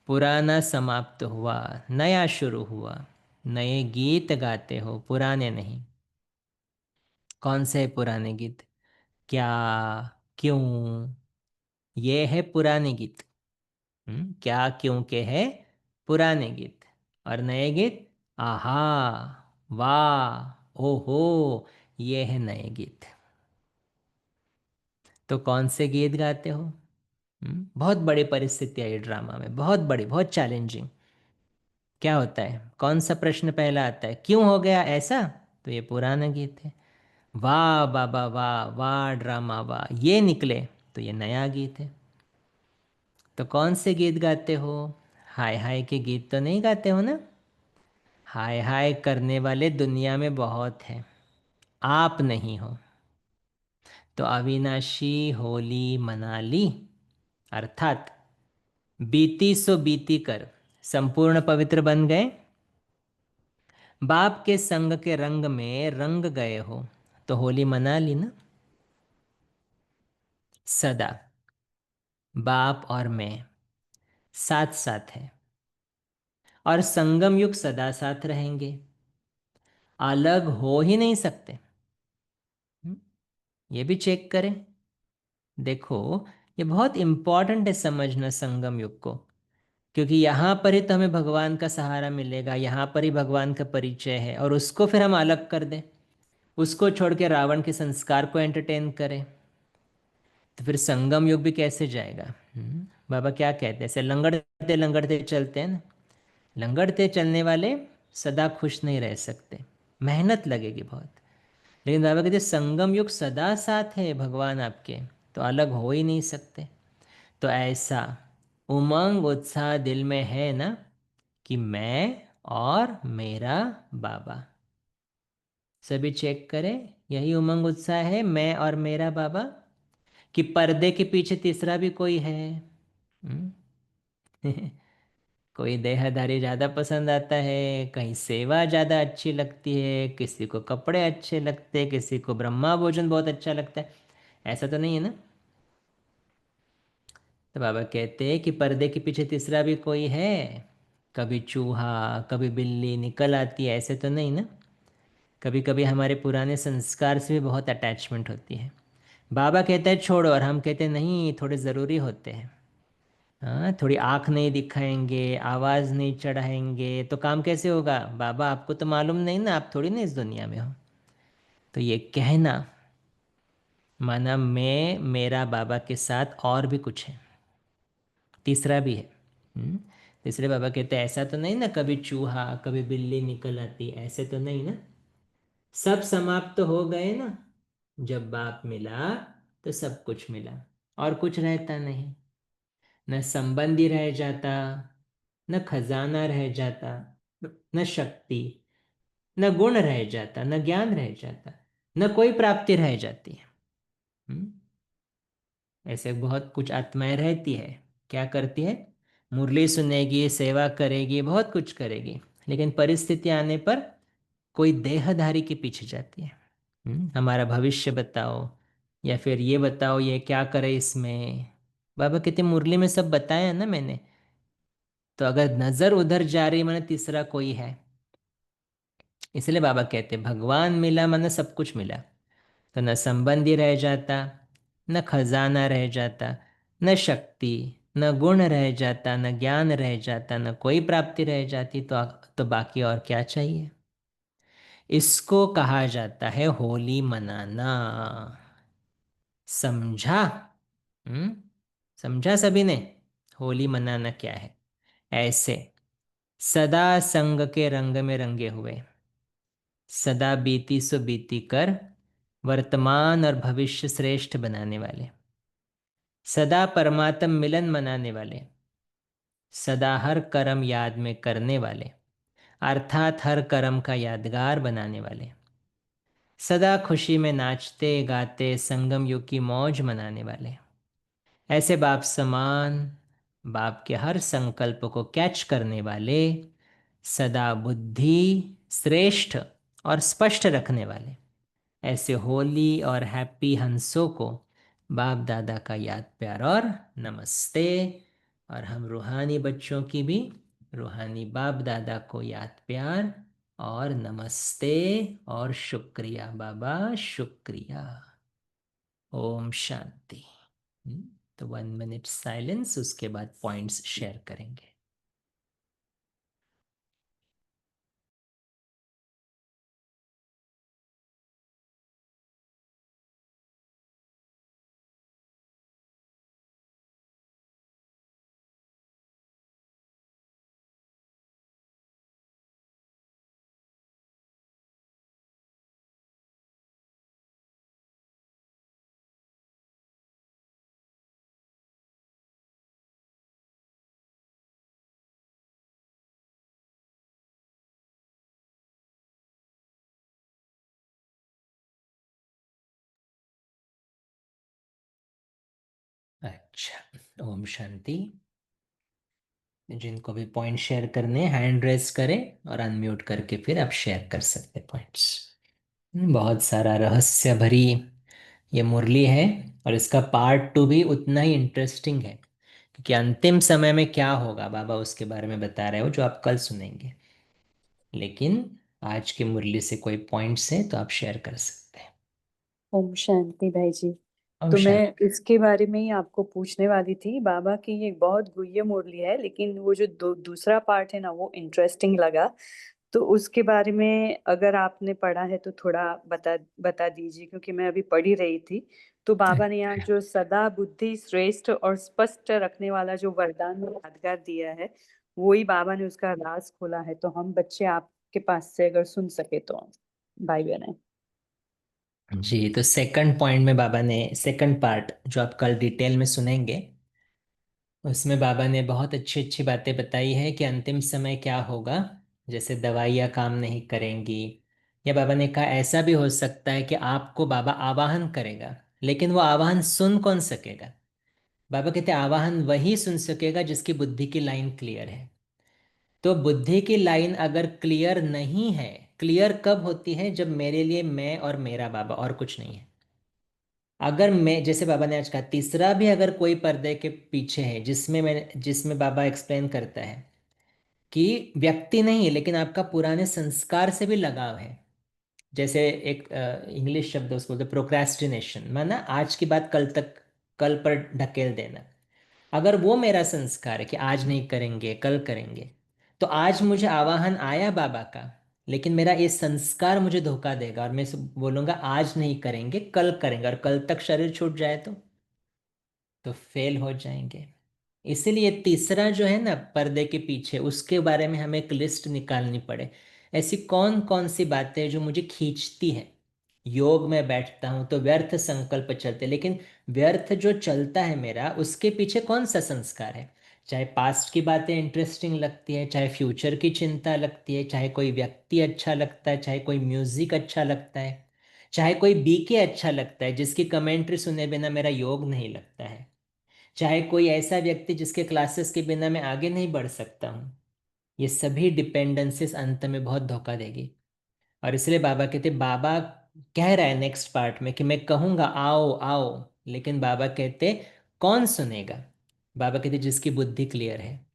पुराना समाप्त हुआ, नया शुरू हुआ। नए गीत गाते हो, पुराने नहीं। कौन से पुराने गीत? क्या, क्यों, ये है पुराने गीत। क्या क्यों के है पुराने गीत। और नए गीत, आहा, वाह, ओहो, ये है नए गीत। तो कौन से गीत गाते हो? बहुत बड़ी परिस्थिति है ये ड्रामा में, बहुत बड़ी, बहुत चैलेंजिंग। क्या होता है, कौन सा प्रश्न पहला आता है? क्यों हो गया ऐसा? तो ये पुराना गीत है। वाह बाबा वाह, वाह ड्रामा वाह, ये निकले तो ये नया गीत है। तो कौन से गीत गाते हो? हाय हाय के गीत तो नहीं गाते हो ना? हाय हाय करने वाले दुनिया में बहुत हैं, आप नहीं हो। तो अविनाशी होली मना ली, अर्थात बीती सो बीती कर संपूर्ण पवित्र बन गए। बाप के संग के रंग में रंग गए हो, तो होली मना ली ना। सदा बाप और मैं साथ साथ हैं, और संगम युग सदा साथ रहेंगे, अलग हो ही नहीं सकते। हम्म, ये भी चेक करें। देखो, ये बहुत इंपॉर्टेंट है समझना संगम युग को, क्योंकि यहाँ पर ही तो हमें भगवान का सहारा मिलेगा, यहाँ पर ही भगवान का परिचय है। और उसको फिर हम अलग कर दें, उसको छोड़ के रावण के संस्कार को एंटरटेन करें, तो फिर संगम युग भी कैसे जाएगा? बाबा क्या कहते हैं, ऐसे लंगड़ते लंगड़ते चलते हैं ना। लंगड़ते चलने वाले सदा खुश नहीं रह सकते, मेहनत लगेगी बहुत। लेकिन बाबा कहते संगम युग सदा साथ है भगवान आपके, तो अलग हो ही नहीं सकते। तो ऐसा उमंग उत्साह दिल में है ना, कि मैं और मेरा बाबा। सभी चेक करें, यही उमंग उत्साह है, मैं और मेरा बाबा, कि पर्दे के पीछे तीसरा भी कोई है? हम्म? कोई देहधारी ज़्यादा पसंद आता है, कहीं सेवा ज़्यादा अच्छी लगती है, किसी को कपड़े अच्छे लगते हैं, किसी को ब्रह्मा भोजन बहुत अच्छा लगता है। ऐसा तो नहीं है ना? तो बाबा कहते हैं कि पर्दे के पीछे तीसरा भी कोई है? कभी चूहा, कभी बिल्ली निकल आती है, ऐसे तो नहीं ना? कभी कभी हमारे पुराने संस्कार से भी बहुत अटैचमेंट होती है। बाबा कहते हैं छोड़ो, और हम कहते हैं नहीं, थोड़े ज़रूरी होते हैं। हाँ, थोड़ी आँख नहीं दिखाएंगे, आवाज़ नहीं चढ़ाएंगे, तो काम कैसे होगा? बाबा आपको तो मालूम नहीं ना, आप थोड़ी ना इस दुनिया में हो। तो ये कहना माना मैं मेरा बाबा के साथ और भी कुछ है, तीसरा भी है। तीसरे बाबा कहते हैं ऐसा तो नहीं ना, कभी चूहा कभी बिल्ली निकल आती, ऐसे तो नहीं ना? सब समाप्त तो हो गए ना। जब बाप मिला तो सब कुछ मिला, और कुछ रहता नहीं। न संबंधी रह जाता, न खजाना रह जाता, न शक्ति, न गुण रह जाता, न ज्ञान रह जाता, न कोई प्राप्ति रह जाती है। हम्म? ऐसे बहुत कुछ आत्माएं रहती है, क्या करती है? मुरली सुनेगी, सेवा करेगी, बहुत कुछ करेगी, लेकिन परिस्थिति आने पर कोई देहधारी के पीछे जाती है। हमारा भविष्य बताओ, या फिर ये बताओ ये क्या करे इसमें। बाबा कहते मुरली में सब बताया है ना मैंने। तो अगर नजर उधर जा रही माने तीसरा कोई है। इसलिए बाबा कहते भगवान मिला माने सब कुछ मिला। तो न संबंधी रह जाता, न खजाना रह जाता, न शक्ति, न गुण रह जाता, न ज्ञान रह जाता, न कोई प्राप्ति रह जाती, तो बाकी और क्या चाहिए? इसको कहा जाता है होली मनाना। समझा? हम्म? समझा सभी ने? होली मनाना क्या है? ऐसे सदा संग के रंग में रंगे हुए, सदा बीती सो बीती कर वर्तमान और भविष्य श्रेष्ठ बनाने वाले, सदा परमात्म मिलन मनाने वाले, सदा हर कर्म याद में करने वाले, अर्थात हर कर्म का यादगार बनाने वाले, सदा खुशी में नाचते गाते संगम युग की मौज मनाने वाले, ऐसे बाप समान, बाप के हर संकल्प को कैच करने वाले, सदा बुद्धि श्रेष्ठ और स्पष्ट रखने वाले, ऐसे होली और हैप्पी हंसों को बाप दादा का याद प्यार और नमस्ते। और हम रूहानी बच्चों की भी रूहानी बाप दादा को याद प्यार और नमस्ते और शुक्रिया बाबा, शुक्रिया। ओम शांति। तो 1 मिनट साइलेंस, उसके बाद पॉइंट्स शेयर करेंगे। अच्छा, ओम शांति। जिनको भी पॉइंट शेयर करने हैंड रेस करें और अनम्यूट करके फिर आप शेयर कर सकते पॉइंट्स। बहुत सारा रहस्य भरी ये मुरली है, और इसका पार्ट 2 भी उतना ही इंटरेस्टिंग है, क्योंकि अंतिम समय में क्या होगा बाबा उसके बारे में बता रहे हो, जो आप कल सुनेंगे। लेकिन आज की मुरली से कोई पॉइंट्स है तो आप शेयर कर सकते हैं। ओम शांति भाई जी। ओम तो मैं शांति। इसके बारे में ही आपको पूछने वाली थी। बाबा की ये बहुत गुह्य मुरली है, लेकिन वो जो दूसरा पार्ट है ना, वो इंटरेस्टिंग लगा। तो उसके बारे में अगर आपने पढ़ा है तो थोड़ा बता बता दीजिए, क्योंकि मैं अभी पढ़ ही रही थी। तो बाबा ने यहाँ अच्छा जो सदा बुद्धि श्रेष्ठ और स्पष्ट रखने वाला जो वरदान यादगार दिया है, वो ही बाबा ने उसका राज खोला है। तो हम बच्चे आपके पास से अगर सुन सके तो, भाई बहन। जी, तो सेकंड पॉइंट में बाबा ने सेकंड पार्ट जो आप कल डिटेल में सुनेंगे, उसमें बाबा ने बहुत अच्छी अच्छी बातें बताई है कि अंतिम समय क्या होगा। जैसे दवाइयाँ काम नहीं करेंगी, या बाबा ने कहा ऐसा भी हो सकता है कि आपको बाबा आवाहन करेगा, लेकिन वो आवाहन सुन कौन सकेगा। बाबा कहते हैं आवाहन वही सुन सकेगा जिसकी बुद्धि की लाइन क्लियर है। तो बुद्धि की लाइन अगर क्लियर नहीं है, क्लियर कब होती है, जब मेरे लिए मैं और मेरा बाबा और कुछ नहीं है। अगर मैं, जैसे बाबा ने आज कहा, तीसरा भी अगर कोई पर्दे के पीछे है, जिसमें बाबा एक्सप्लेन करता है कि व्यक्ति नहीं है लेकिन आपका पुराने संस्कार से भी लगाव है। जैसे एक इंग्लिश शब्द उसको बोलते प्रोक्रेस्टिनेशन, माना आज की बात कल तक, कल पर ढकेल देना। अगर वो मेरा संस्कार है कि आज नहीं करेंगे कल करेंगे, तो आज मुझे आवाहन आया बाबा का, लेकिन मेरा ये संस्कार मुझे धोखा देगा और मैं बोलूंगा आज नहीं करेंगे कल करेंगे, और कल तक शरीर छूट जाए तो फेल हो जाएंगे। इसीलिए तीसरा जो है ना पर्दे के पीछे, उसके बारे में हमें एक लिस्ट निकालनी पड़े। ऐसी कौन कौन सी बातें जो मुझे खींचती है। योग में बैठता हूं तो व्यर्थ संकल्प चलते, लेकिन व्यर्थ जो चलता है मेरा, उसके पीछे कौन सा संस्कार है। चाहे पास्ट की बातें इंटरेस्टिंग लगती है, चाहे फ्यूचर की चिंता लगती है, चाहे कोई व्यक्ति अच्छा लगता है, चाहे कोई म्यूजिक अच्छा लगता है, चाहे कोई बीके अच्छा लगता है जिसकी कमेंट्री सुने बिना मेरा योग नहीं लगता है, चाहे कोई ऐसा व्यक्ति जिसके क्लासेस के बिना मैं आगे नहीं बढ़ सकता हूँ। ये सभी डिपेंडेंसीज अंत में बहुत धोखा देगी। और इसलिए बाबा कहते, बाबा कह रहा है नेक्स्ट पार्ट में कि मैं कहूँगा आओ आओ, लेकिन बाबा कहते कौन सुनेगा। बाबा कहते जिसकी बुद्धि क्लियर है।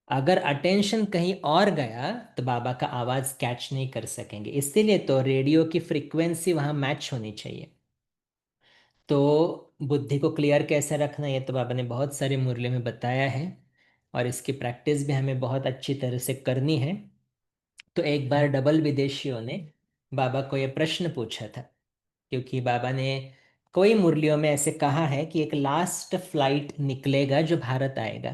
अगर अटेंशन कहीं और गया तो बाबा का आवाज कैच नहीं कर सकेंगे। इसीलिए तो रेडियो की फ्रीक्वेंसी वहां मैच होनी चाहिए। तो बुद्धि को क्लियर कैसे रखना, ये तो बाबा ने बहुत सारी मुरली में बताया है, और इसकी प्रैक्टिस भी हमें बहुत अच्छी तरह से करनी है। तो एक बार डबल विदेशियों ने बाबा को ये प्रश्न पूछा था, क्योंकि बाबा ने कोई मुरलियों में ऐसे कहा है कि एक लास्ट फ्लाइट निकलेगा जो भारत आएगा।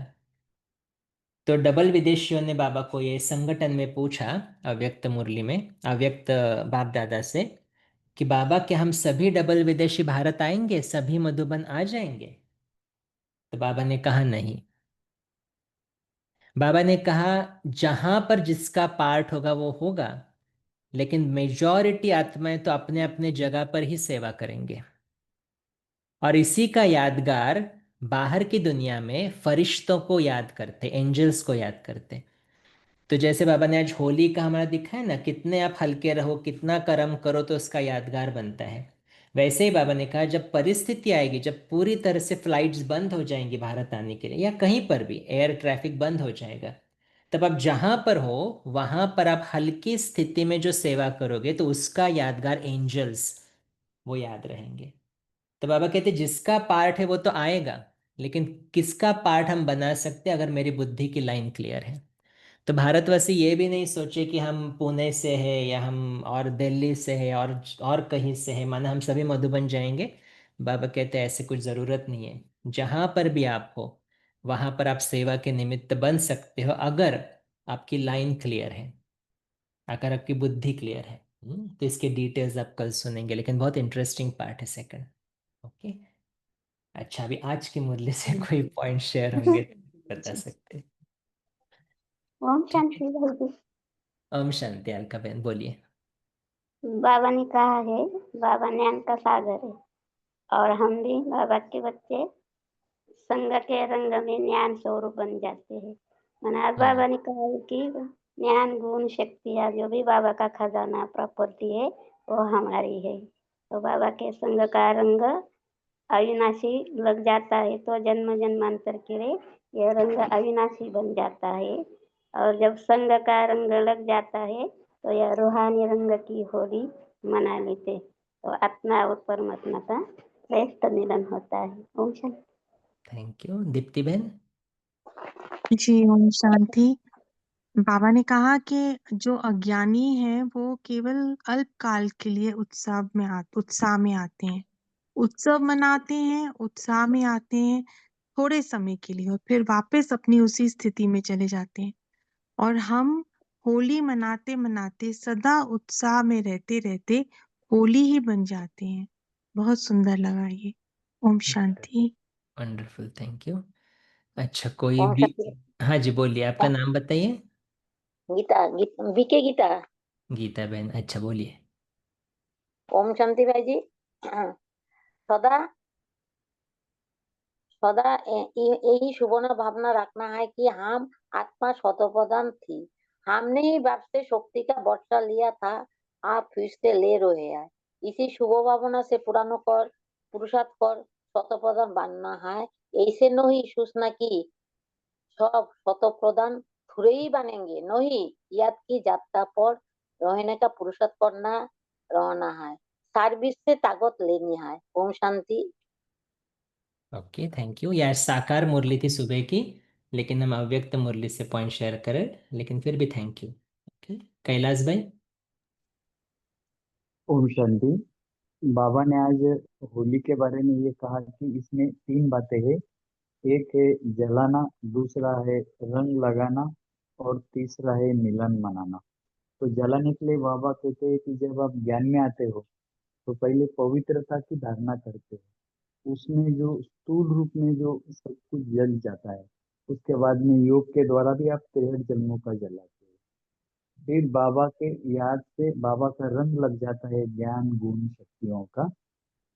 तो डबल विदेशियों ने बाबा को ये संगठन में पूछा, अव्यक्त मुरली में, अव्यक्त बाप दादा से, कि बाबा क्या हम सभी डबल विदेशी भारत आएंगे, सभी मधुबन आ जाएंगे। तो बाबा ने कहा नहीं। बाबा ने कहा जहां पर जिसका पार्ट होगा वो होगा, लेकिन मेजॉरिटी आत्माएं तो अपने अपने जगह पर ही सेवा करेंगे। और इसी का यादगार बाहर की दुनिया में फरिश्तों को याद करते, एंजल्स को याद करते। तो जैसे बाबा ने आज होली का हमारा दिखा है ना, कितने आप हल्के रहो, कितना कर्म करो तो उसका यादगार बनता है। वैसे ही बाबा ने कहा जब परिस्थिति आएगी, जब पूरी तरह से फ्लाइट्स बंद हो जाएंगी भारत आने के लिए, या कहीं पर भी एयर ट्रैफिक बंद हो जाएगा, तब आप जहां पर हो वहां पर आप हल्की स्थिति में जो सेवा करोगे तो उसका यादगार एंजल्स वो याद रहेंगे। तो बाबा कहते जिसका पार्ट है वो तो आएगा, लेकिन किसका पार्ट हम बना सकते हैं अगर मेरी बुद्धि की लाइन क्लियर है। तो भारतवासी ये भी नहीं सोचे कि हम पुणे से है या हम और दिल्ली से है और कहीं से है, माना हम सभी मधुबन जाएंगे। बाबा कहते हैं ऐसे कुछ ज़रूरत नहीं है, जहाँ पर भी आप हो वहाँ पर आप सेवा के निमित्त बन सकते हो, अगर आपकी लाइन क्लियर है, अगर आपकी बुद्धि क्लियर है। तो इसके डिटेल्स आप कल सुनेंगे, लेकिन बहुत इंटरेस्टिंग पार्ट है सेकंड। ओके। अच्छा, अभी आज की मुरली से कोई पॉइंट शेयर होंगे तो बता सकते हैं। ओम ठीक है। शांति भाई जी। ओम शांति। अलका बहन बोलिए। बाबा ने कहा है, बाबा ज्ञान का सागर है और हम भी बाबा के बच्चे संग के रंग में ज्ञान स्वरूप बन जाते हैं। मैंने आज बाबा ने कहा है कि ज्ञान गुण शक्तियाँ जो भी बाबा का खजाना प्रॉपर्टी है वो हमारी है। तो बाबा के संग का रंग अविनाशी लग जाता है तो जन्म जन्मांतर के लिए यह रंग अविनाशी बन जाता है। और जब संग का रंग लग जाता है तो यह रूहानी रंग की होली मना लेते, तो आत्मा और परमात्मा का श्रेष्ठ मिलन होता है। ओम शांति। Thank you. दीप्ति बहन। जी ओम शांति। बाबा ने कहा कि जो अज्ञानी है वो केवल अल्पकाल के लिए उत्साह में आते हैं, उत्सव मनाते हैं, उत्साह में आते हैं थोड़े समय के लिए और फिर वापस अपनी उसी स्थिति में चले जाते हैं। और हम होली मनाते मनाते सदा उत्साह में रहते रहते होली ही बन जाते हैं। बहुत सुंदर लगा ये। ओम शांति। Wonderful, thank you. अच्छा, कोई ओम भी। शांति। हाँ जी, बोलिए, आपका नाम बताइए। गीता, बीके गीता। गीता बहन, अच्छा बोलिए। ओम शांति भाई जी। सदा सदा यही शुभना भावना रखना है कि हम आत्मा शतप्रधान थी। हमने ही बाप से शक्ति का वर्षा लिया था, आप फिर से ले रहे हैं। इसी शुभ भावना से पुरानो कर पुरुषार्थ कर शतप्रधान बनना है। ऐसे नहीं सोचना कि सब शतप्रधान थोड़े ही बनेंगे, नहीं, याद की जात्रा पर रहने का पुरुषार्थ करना रहना है, सर्विस से ताकत लेनी है। ओम शांति। Okay, thank you. यार साकार मुरली थी सुबह की, लेकिन हम अव्यक्त मुरली से पॉइंट शेयर करें, लेकिन फिर भी थैंक यू। ओके। कैलाश भाई। ओम शांति। बाबा ने आज होली के बारे में ये कहा कि इसमें तीन बातें हैं। एक है जलाना, दूसरा है रंग लगाना और तीसरा है मिलन मनाना। तो जलाने के लिए बाबा कहते हैं कि जब आप ज्ञान में आते हो तो पहले पवित्रता की धारणा करते हो, उसमें जो स्थूल रूप में जो सब कुछ जल जाता है, उसके बाद में योग के द्वारा भी आप 63 जन्मों का जलाते हो। फिर बाबा के याद से बाबा का रंग लग जाता है ज्ञान गुण शक्तियों का।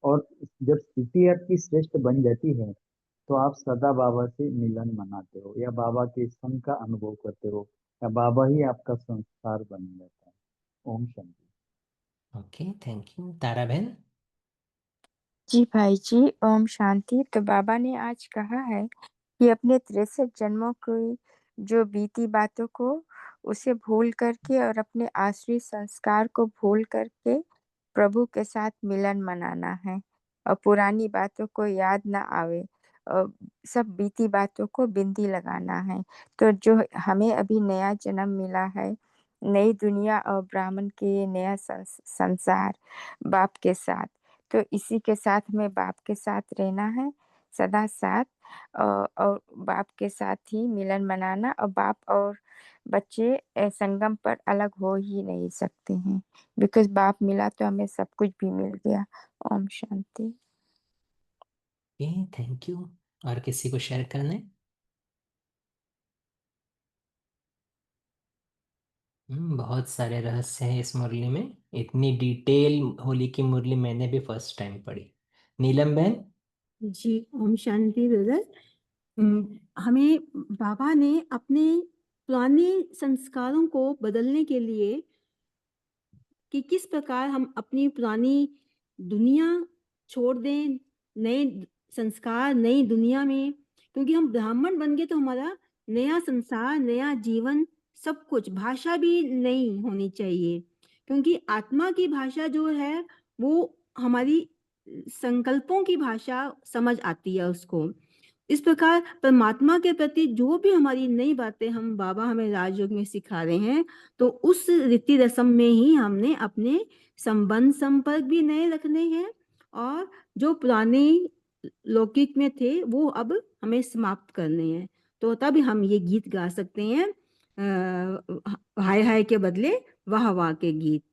और जब स्थिति आपकी श्रेष्ठ बन जाती है तो आप सदा बाबा से मिलन मनाते हो या बाबा के संग का अनुभव करते हो या बाबा ही आपका संस्कार बन जाता है। ओम शांति। Okay, thank you. तारा बहन। जी भाई जी, ओम शांति। तो बाबा ने आज कहा है कि अपने 63 जन्मों की जो बीती बातों को उसे भूल करके और अपने आश्रित संस्कार को भूल करके प्रभु के साथ मिलन मनाना है और पुरानी बातों को याद ना आवे और सब बीती बातों को बिंदी लगाना है। तो जो हमें अभी नया जन्म मिला है, नई दुनिया और ब्राह्मण के नया संसार बाप के साथ, तो इसी के साथ में बाप के साथ रहना है सदा साथ और बाप के साथ ही मिलन मनाना। और बाप और बच्चे संगम पर अलग हो ही नहीं सकते हैं, बिकॉज बाप मिला तो हमें सब कुछ भी मिल गया। ओम शांति। Thank you. और किसी को शेयर करना है? बहुत सारे रहस्य हैं इस मुरली में, इतनी डिटेल होली की मुरली मैंने भी फर्स्ट टाइम पढ़ी। नीलम बहन। जी ओम शांति ब्रदर। हमें बाबा ने अपने पुराने संस्कारों को बदलने के लिए कि किस प्रकार हम अपनी पुरानी दुनिया छोड़ दें, नए संस्कार, नई दुनिया में, क्योंकि हम ब्राह्मण बन गए तो हमारा नया संसार, नया जीवन, सब कुछ, भाषा भी नई होनी चाहिए, क्योंकि आत्मा की भाषा जो है वो हमारी संकल्पों की भाषा समझ आती है उसको। इस प्रकार परमात्मा के प्रति जो भी हमारी नई बातें हम बाबा हमें राजयोग में सिखा रहे हैं, तो उस रीति रस्म में ही हमने अपने संबंध संपर्क भी नए रखने हैं, और जो पुराने लौकिक में थे वो अब हमें समाप्त करने हैं। तो तब हम ये गीत गा सकते हैं, हाय हाय के बदले वाह वाह के गीत।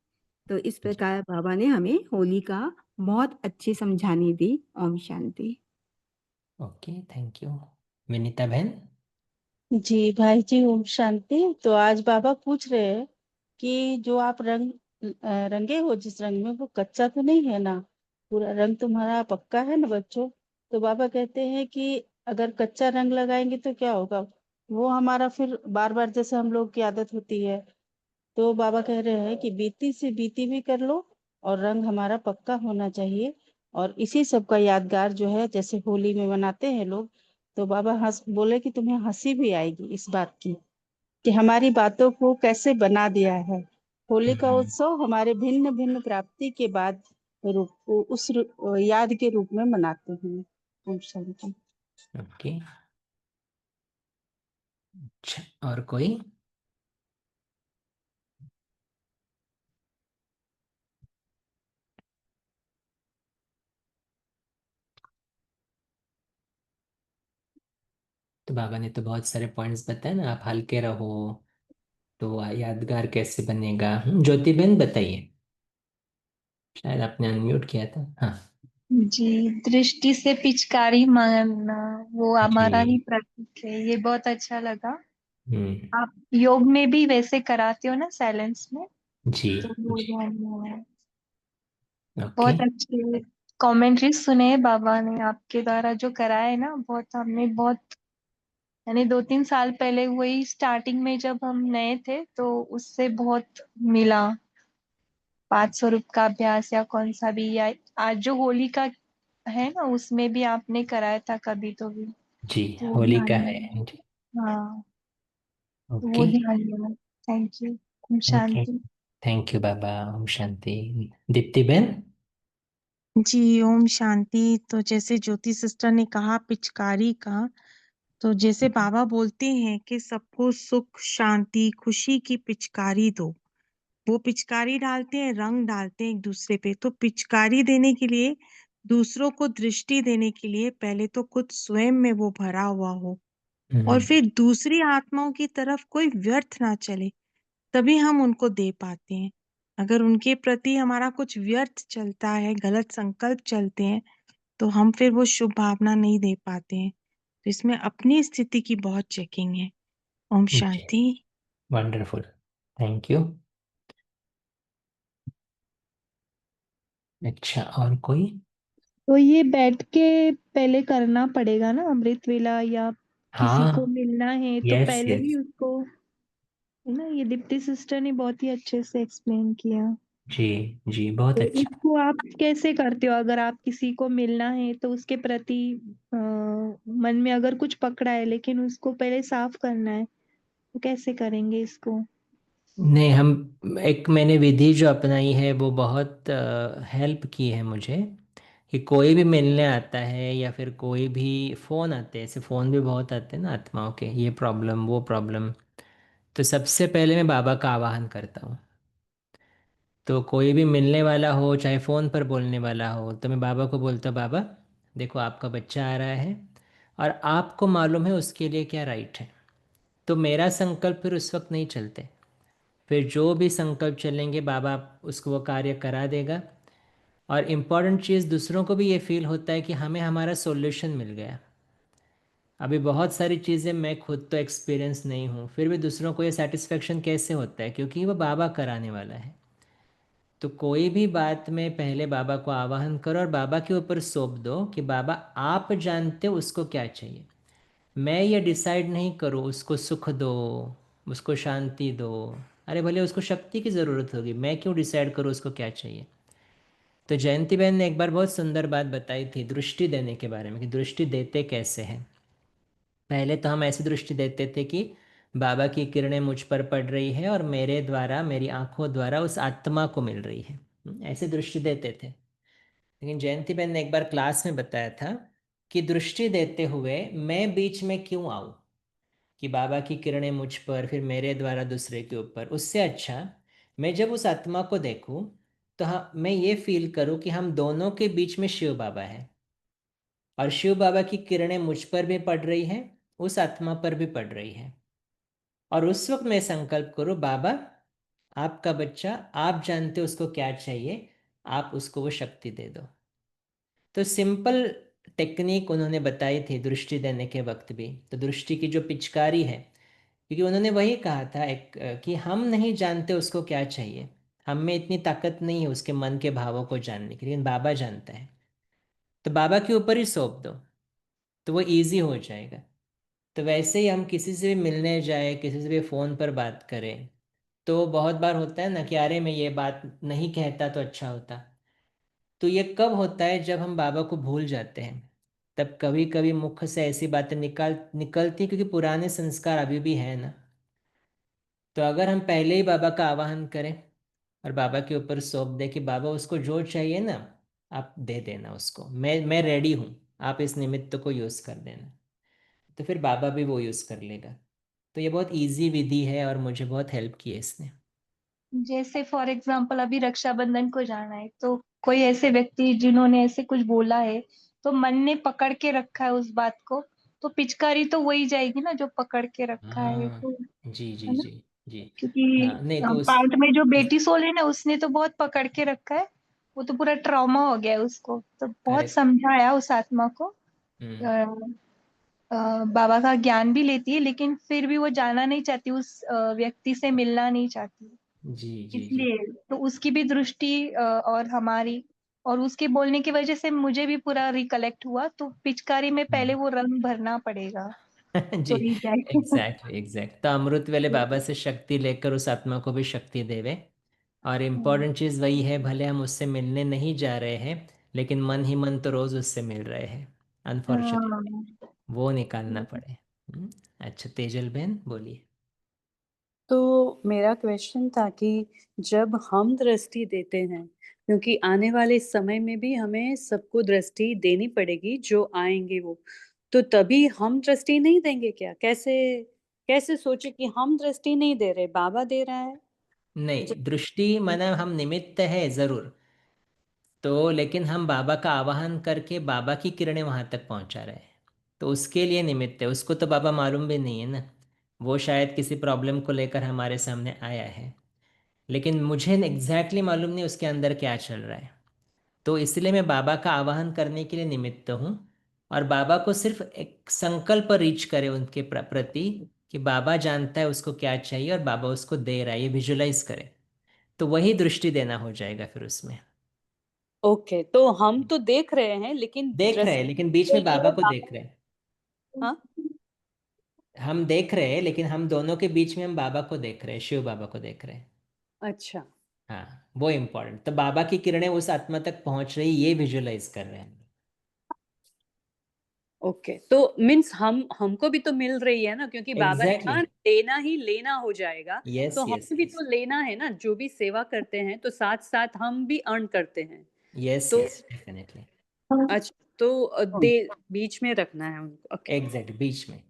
तो इस प्रकार बाबा ने हमें होली का बहुत अच्छी समझानी दी। ओम शांति। Okay, thank you. विनीता बहन। जी भाई जी, ओम शांति। तो आज बाबा पूछ रहे हैं कि जो आप रंगे हो जिस रंग में, वो कच्चा तो नहीं है ना? पूरा रंग तुम्हारा पक्का है ना बच्चों? तो बाबा कहते हैं कि अगर कच्चा रंग लगाएंगे तो क्या होगा, वो हमारा फिर बार बार जैसे हम लोग की आदत होती है। तो बाबा कह रहे हैं कि बीती से बीती भी कर लो, और रंग हमारा पक्का होना चाहिए। और इसी सब का यादगार जो है, जैसे होली में मनाते हैं लोग, तो बाबा हंस बोले कि तुम्हें हंसी भी आएगी इस बात की कि हमारी बातों को कैसे बना दिया है। होली का उत्सव हमारे भिन्न भिन्न प्राप्ति के बाद याद के रूप में मनाते हैं। ओम शांति। ओके, अच्छा, और कोई? तो बाबा ने तो बहुत सारे पॉइंट्स बताए ना, आप हल्के रहो तो यादगार कैसे बनेगा। ज्योति बहन बताइए, शायद आपने अनम्यूट किया था। हाँ जी, दृष्टि से पिचकारी मारना वो हमारा ही जी। प्रतीक है, ये बहुत अच्छा लगा। हम्म। आप योग में भी वैसे कराते हो ना, साइलेंस में? जी तो वो जी। ध्यान में है। ओके। बहुत अच्छे कमेंट्री सुने बाबा ने आपके द्वारा जो कराया है ना, बहुत हमने बहुत, यानी 2-3 साल पहले वही स्टार्टिंग में जब हम नए थे तो उससे बहुत मिला। 5 स्वरूप का अभ्यास या कौन सा भी, या आज जो होली का है ना उसमें भी आपने कराया था कभी तो भी, जी, तो वो होली ध्यान का है में। जी। हाँ, तो वो ओके, ध्यान में। Thank you. ओम ओके, शांति। थैंक यू बाबा। ओम शांति। दीप्ति बहन। जी ओम शांति। तो जैसे ज्योति सिस्टर ने कहा पिचकारी का, तो जैसे बाबा बोलते हैं कि सबको सुख शांति खुशी की पिचकारी दो, वो पिचकारी डालते हैं, रंग डालते हैं एक दूसरे पे। तो पिचकारी देने के लिए, दूसरों को दृष्टि देने के लिए पहले तो खुद स्वयं में वो भरा हुआ हो, और फिर दूसरी आत्माओं की तरफ कोई व्यर्थ ना चले, तभी हम उनको दे पाते हैं। अगर उनके प्रति हमारा कुछ व्यर्थ चलता है, गलत संकल्प चलते हैं, तो हम फिर वो शुभ भावना नहीं दे पाते हैं। तो इसमें अपनी स्थिति की बहुत चेकिंग है। ओम जी, शांति। Wonderful, thank you. अच्छा, और कोई? तो ये बैठ के पहले करना पड़ेगा ना अमृत वेला, या किसी को हाँ, मिलना है तो यस पहले ही यस। उसको, है ना? ये दीप्ति सिस्टर ने बहुत ही अच्छे से एक्सप्लेन किया। जी जी, बहुत तो अच्छा। इसको आप कैसे करते हो? अगर आप किसी को मिलना है तो उसके प्रति मन में अगर कुछ पकड़ा है लेकिन उसको पहले साफ करना है, तो कैसे करेंगे इसको? नहीं, हम एक मैंने विधि जो अपनाई है वो बहुत हेल्प की है मुझे, कि कोई भी मिलने आता है या फिर कोई भी फ़ोन आते हैं, ऐसे फ़ोन भी बहुत आते हैं ना आत्माओं के, ये प्रॉब्लम वो प्रॉब्लम, तो सबसे पहले मैं बाबा का आवाहन करता हूँ। तो कोई भी मिलने वाला हो, चाहे फ़ोन पर बोलने वाला हो, तो मैं बाबा को बोलता हूँ, बाबा देखो आपका बच्चा आ रहा है और आपको मालूम है उसके लिए क्या राइट है। तो मेरा संकल्प फिर उस वक्त नहीं चलते, फिर जो भी संकल्प चलेंगे बाबा उसको वो कार्य करा देगा। और इम्पॉर्टेंट चीज़, दूसरों को भी ये फील होता है कि हमें हमारा सॉल्यूशन मिल गया। अभी बहुत सारी चीज़ें मैं खुद तो एक्सपीरियंस नहीं हूँ, फिर भी दूसरों को ये सेटिस्फेक्शन कैसे होता है, क्योंकि वो बाबा कराने वाला है। तो कोई भी बात में पहले बाबा को आवाहन करो और बाबा के ऊपर सौंप दो कि बाबा आप जानते हो उसको क्या चाहिए। मैं ये डिसाइड नहीं करूँ उसको सुख दो, उसको शांति दो। अरे भले उसको शक्ति की ज़रूरत होगी, मैं क्यों डिसाइड करूँ उसको क्या चाहिए। तो जयंती बहन ने एक बार बहुत सुंदर बात बताई थी दृष्टि देने के बारे में, कि दृष्टि देते कैसे हैं। पहले तो हम ऐसी दृष्टि देते थे कि बाबा की किरणें मुझ पर पड़ रही है और मेरे द्वारा, मेरी आंखों द्वारा उस आत्मा को मिल रही है, ऐसी दृष्टि देते थे। लेकिन जयंती बहन ने एक बार क्लास में बताया था कि दृष्टि देते हुए मैं बीच में क्यों आऊं, कि बाबा की किरणें मुझ पर, फिर मेरे द्वारा दूसरे के ऊपर। उससे अच्छा मैं जब उस आत्मा को देखूं तो हाँ, मैं ये फील करूं कि हम दोनों के बीच में शिव बाबा है, और शिव बाबा की किरणें मुझ पर भी पड़ रही है, उस आत्मा पर भी पड़ रही है। और उस वक्त मैं संकल्प करूं, बाबा आपका बच्चा, आप जानते हो उसको क्या चाहिए, आप उसको वो शक्ति दे दो। तो सिंपल टेक्निक उन्होंने बताई थी दृष्टि देने के वक्त भी। तो दृष्टि की जो पिचकारी है, क्योंकि उन्होंने वही कहा था कि हम नहीं जानते उसको क्या चाहिए, हम में इतनी ताकत नहीं है उसके मन के भावों को जानने की, लेकिन बाबा जानता है। तो बाबा के ऊपर ही सौंप दो, तो वो इजी हो जाएगा। तो वैसे ही हम किसी से भी मिलने जाए, किसी से भी फ़ोन पर बात करें, तो बहुत बार होता है ना कि अरे मैं ये बात नहीं कहता तो अच्छा होता। तो ये कब होता है, जब हम बाबा को भूल जाते हैं। तब कभी कभी मुख से ऐसी बातें निकलती, क्योंकि पुराने संस्कार अभी भी है ना। तो अगर हम पहले ही बाबा का आवाहन करें और बाबा के ऊपर सौंप दे कि बाबा उसको जो चाहिए ना, आप दे देना उसको, मैं रेडी हूँ, आप इस निमित्त को यूज़ कर देना, तो फिर बाबा भी वो यूज़ कर लेगा। तो ये बहुत इजी विधि है और मुझे बहुत हेल्प की है इसने। जैसे फॉर एग्जाम्पल अभी रक्षाबंधन को जाना है, तो कोई ऐसे व्यक्ति जिन्होंने ऐसे कुछ बोला है तो मन ने पकड़ के रखा है उस बात को, तो पिचकारी तो वही जाएगी ना जो पकड़ के रखा है, हाँ, तो जी है जी ना। जी जी। क्योंकि हाँ, नहीं तो उस पार्ट में जो बेटी सोल है ना, उसने तो बहुत पकड़ के रखा है, वो तो पूरा ट्रॉमा हो गया है उसको, तो अरे, बहुत समझाया उस आत्मा को। हम्म, बाबा का ज्ञान भी लेती है, लेकिन फिर भी वो जाना नहीं चाहती, उस व्यक्ति से मिलना नहीं चाहती, जी जी जी। इसलिए तो उसकी भी दृष्टि और हमारी, और उसके बोलने की वजह से मुझे भी पूरा रिकलेक्ट हुआ, तो पिचकारी में पहले वो रंग भरना पड़ेगा जी, तो ही जाए। Exactly exact. तो अमृत वेले बाबा से शक्ति लेकर उस आत्मा को भी शक्ति देवे। और इम्पोर्टेंट चीज़ वही है, भले हम उससे मिलने नहीं जा रहे हैं, लेकिन मन ही मन तो रोज़ उससे मिल रहे हैं, अनफॉर्चुनेटली हाँ। वो निकालना पड़े। अच्छा, तेजल बहन बोलिए। तो मेरा क्वेश्चन था कि जब हम दृष्टि देते हैं, क्योंकि आने वाले समय में भी हमें सबको दृष्टि देनी पड़ेगी जो आएंगे वो, तो तभी हम दृष्टि नहीं देंगे क्या? कैसे कैसे सोचे कि हम दृष्टि नहीं दे रहे, बाबा दे रहा है। नहीं, दृष्टि माना हम निमित्त है ज़रूर, तो लेकिन हम बाबा का आवाहन करके बाबा की किरणें वहाँ तक पहुँचा रहे हैं, तो उसके लिए निमित्त है। उसको तो बाबा मालूम भी नहीं है ना, वो शायद किसी प्रॉब्लम को लेकर हमारे सामने आया है, लेकिन मुझे एग्जैक्टली मालूम नहीं उसके अंदर क्या चल रहा है। तो इसलिए मैं बाबा का आवाहन करने के लिए निमित्त हूँ, और बाबा को सिर्फ एक संकल्प रीच करे उनके प्रति, कि बाबा जानता है उसको क्या चाहिए और बाबा उसको दे रहा है, ये विजुलाइज करे, तो वही दृष्टि देना हो जाएगा फिर उसमें। ओके, तो हम तो देख रहे हैं लेकिन देख रहे हैं, दृष्टि लेकिन बीच के में बाबा लिए को देख बाबा। रहे हैं। हाँ, हम देख रहे हैं, लेकिन हम दोनों के बीच में हम बाबा को देख रहे हैं, शिव बाबा को देख रहे हैं। अच्छा। हाँ, वो इम्पोर्टेंट, तो बाबा की किरणें उस आत्मा तक पहुंच रही, ये विजुलाइज कर रहे हैं। ओके, तो मीन्स हम हमको भी तो मिल रही है ना, क्योंकि बाबा ने एग्जैक्टली, कहा लेना ही लेना हो जाएगा। यस तो यस हमें भी यस तो लेना है ना, जो भी सेवा करते हैं तो साथ साथ हम भी अर्न करते हैं। यस तो यस, डेफिनेटली। अच्छा, तो दे बीच में रखना है उनको। ओके। एग्जैक्ट, बीच में।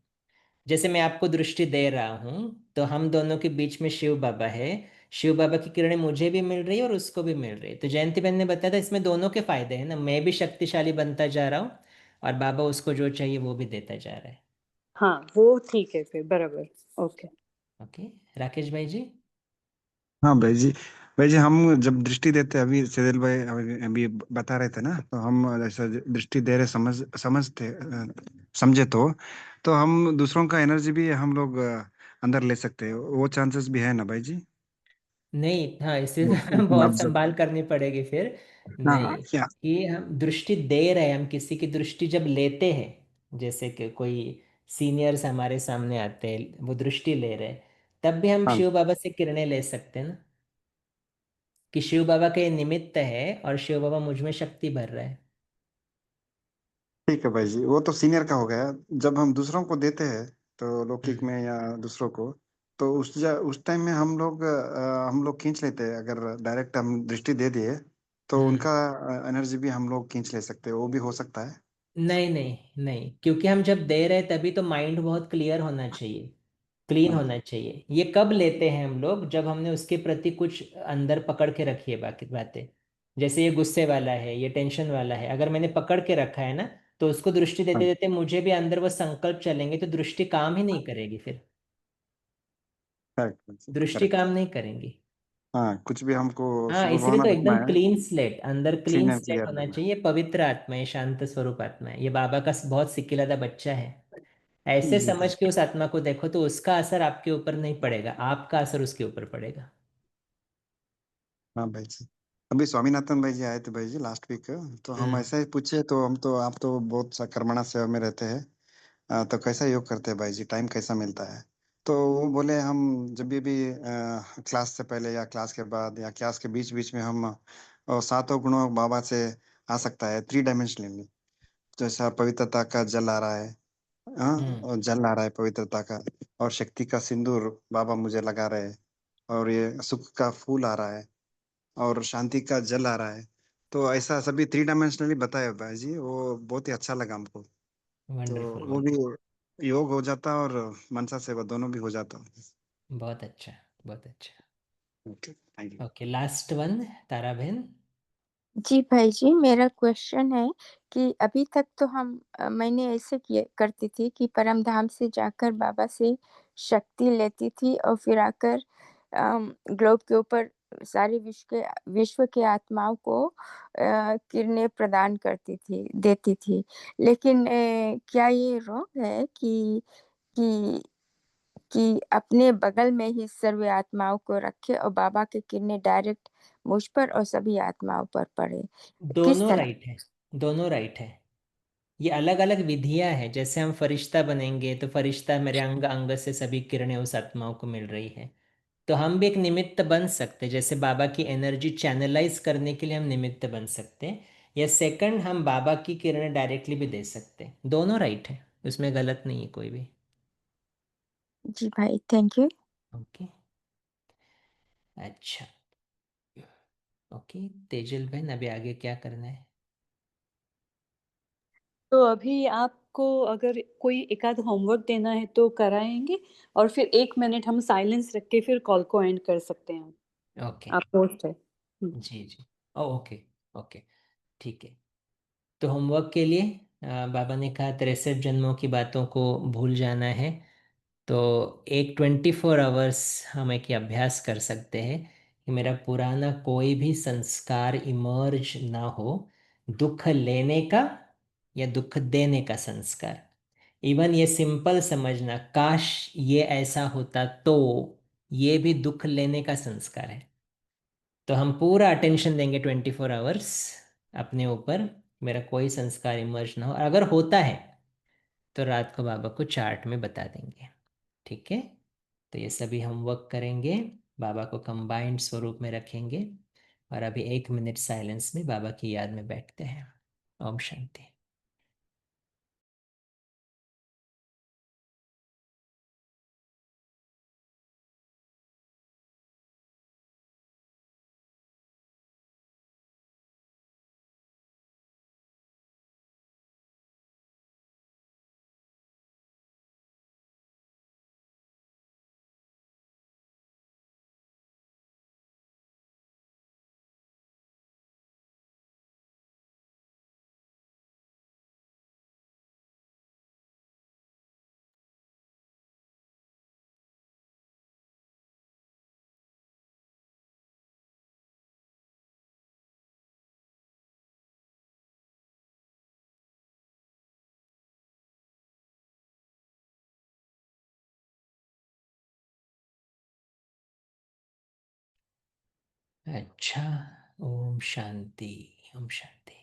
जैसे मैं आपको दृष्टि दे रहा हूँ, तो हम दोनों के बीच में शिव बाबा है, शिव बाबा की किरणें मुझे भी मिल रही है और उसको भी मिल रही है। तो जयंती बहन ने बताया था इसमें दोनों के फायदे हैं ना, मैं भी शक्तिशाली बनता जा रहा हूँ और बाबा उसको जो चाहिए वो भी देता जा रहा है। हाँ, वो ठीक है फिर, बराबर। ओके। ओके, राकेश भाई जी। हाँ भाई जी हम जब दृष्टि देते हैं, अभी सेदल भाई अभी बता रहे थे ना, तो हम ऐसा दृष्टि दे रहे समझते समझे तो हम दूसरों का एनर्जी भी हम लोग अंदर ले सकते हैं, वो चांसेस भी है ना भाई जी? नहीं, हाँ, इसे तो उसमें बहुत ऑब्जर्व। संभाल करनी पड़ेगी फिर। हाँ नहीं, क्या? कि हम दृष्टि दे रहे हैं, हम किसी की दृष्टि जब लेते हैं, जैसे कि कोई सीनियर्स हमारे सामने आते हैं, वो दृष्टि ले रहे हैं, तब भी हम हाँ शिव बाबा से किरणें ले सकते हैं ना। कि शिव बाबा का ये निमित्त है और शिव बाबा मुझ में शक्ति भर रहा है। ठीक है भाई जी, वो तो सीनियर का हो गया। जब हम दूसरों को देते हैं तो लौकिक हम्म। में या दूसरों को, तो उस टाइम में हम लोग खींच लेते हैं। अगर डायरेक्ट हम दृष्टि दे दिए तो हम्म। उनका एनर्जी भी हम लोग खींच ले सकते हैं, वो भी हो सकता है। नहीं नहीं नहीं, क्योंकि हम जब दे रहे हैं तभी तो माइंड बहुत क्लियर होना चाहिए, क्लीन हाँ होना चाहिए। ये कब लेते हैं हम लोग? जब हमने उसके प्रति कुछ अंदर पकड़ के रखी है बाकी बातें। जैसे ये गुस्से वाला है, ये टेंशन वाला है, अगर मैंने पकड़ के रखा है ना, तो उसको दृष्टि देते हाँ, देते मुझे भी अंदर वो संकल्प चलेंगे, तो दृष्टि काम ही नहीं करेगी फिर। करेक्ट दृष्टि करेक्ट। काम नहीं करेंगी। हाँ, कुछ भी हमको हाँ, शुभ इसलिए भावना तो रखना एकदम है, क्लीन स्लेट, अंदर clean clean and slate clear होना रखना चाहिए। पवित्र आत्मा है, शांत स्वरूप आत्मा है, ये बाबा का बहुत सिकिलदा बच्चा है। है। ऐसे जी समझ भाई। के उस आत्मा को देखो तो उसका असर आपके ऊपर नहीं पड़ेगा, आपका असर उसके ऊपर पड़ेगा। हाँ भाई जी, अभी स्वामीनाथन भाई जी आए थे भाई जी लास्ट वीक। तो हम हम्म। ऐसा ही पूछे, तो आप तो बहुत सा कर्मणा सेवा में रहते हैं। तो कैसा योग करते हैं भाई जी, टाइम कैसा मिलता है? तो वो बोले हम जब भी क्लास से पहले या क्लास के बाद या क्लास के बीच बीच में हम सातों गुणों बाबा से आ सकता है, 3 डायमेंशनली। जैसा पवित्रता का जल आ रहा है, हाँ, हम्म। और जल आ रहा है पवित्रता का, और शक्ति का सिंदूर बाबा मुझे लगा रहे हैं, और ये सुख का फूल आ रहा है, और शांति का जल आ रहा है। तो ऐसा सभी 3 डायमेंशनली बताया भाई जी, वो बहुत ही अच्छा लगा हमको। तो वंडरफुल वो भी वंडरफुल। योग हो जाता और मनसा सेवा दोनों भी हो जाता। बहुत अच्छा, बहुत अच्छा। Okay, thank you. Okay, last one, Tara बहन। जी भाई जी, मेरा क्वेश्चन है कि अभी तक तो मैंने ऐसे किए करती थी कि परम धाम से जाकर बाबा से शक्ति लेती थी और फिर आकर ग्लोब के ऊपर सारे विश्व के आत्माओं को किरणें प्रदान करती थी, देती थी। लेकिन क्या ये रॉन्ग है कि अपने बगल में ही सर्व आत्माओं को रखे और बाबा की किरणें डायरेक्ट मुझ पर और सभी आत्माओं पर पड़े? किस दोनों तरह? राइट है, दोनों राइट है। ये अलग अलग विधियां हैं। जैसे हम फरिश्ता बनेंगे तो फरिश्ता मेरे अंग अंग से सभी किरणें उस आत्माओं को मिल रही है। तो हम भी एक निमित्त बन सकते हैं, जैसे बाबा की एनर्जी चैनलाइज करने के लिए हम निमित्त बन सकते हैं। या सेकंड, हम बाबा की किरणें डायरेक्टली भी दे सकते हैं। दोनों राइट है, उसमें गलत नहीं है कोई भी। जी भाई, थैंक यू। ओके। अच्छा। ओके, तेजल बहन, अभी आगे क्या करना है? तो अभी आपको अगर कोई एक आध होमवर्क देना है तो कराएंगे, और फिर 1 मिनट हम साइलेंस रख के फिर कॉल को एंड कर सकते हैं। ओके। आप होस्ट है। जी जी। ओके। ओके, ठीक है। तो होमवर्क के लिए बाबा ने कहा 63 जन्मों की बातों को भूल जाना है। तो एक 24 आवर्स हम एक ये अभ्यास कर सकते हैं कि मेरा पुराना कोई भी संस्कार इमर्ज ना हो, दुख लेने का या दुख देने का संस्कार। इवन ये सिंपल समझना, काश ये ऐसा होता तो, ये भी दुख लेने का संस्कार है। तो हम पूरा अटेंशन देंगे 24 आवर्स अपने ऊपर, मेरा कोई संस्कार इमर्ज ना हो। अगर होता है तो रात को बाबा को चार्ट में बता देंगे। ठीक है? तो ये सभी हम वर्क करेंगे, बाबा को कंबाइंड स्वरूप में रखेंगे। और अभी 1 मिनट साइलेंस में बाबा की याद में बैठते हैं। ओम शांति। अच्छा। ओम शांति। ओम शांति।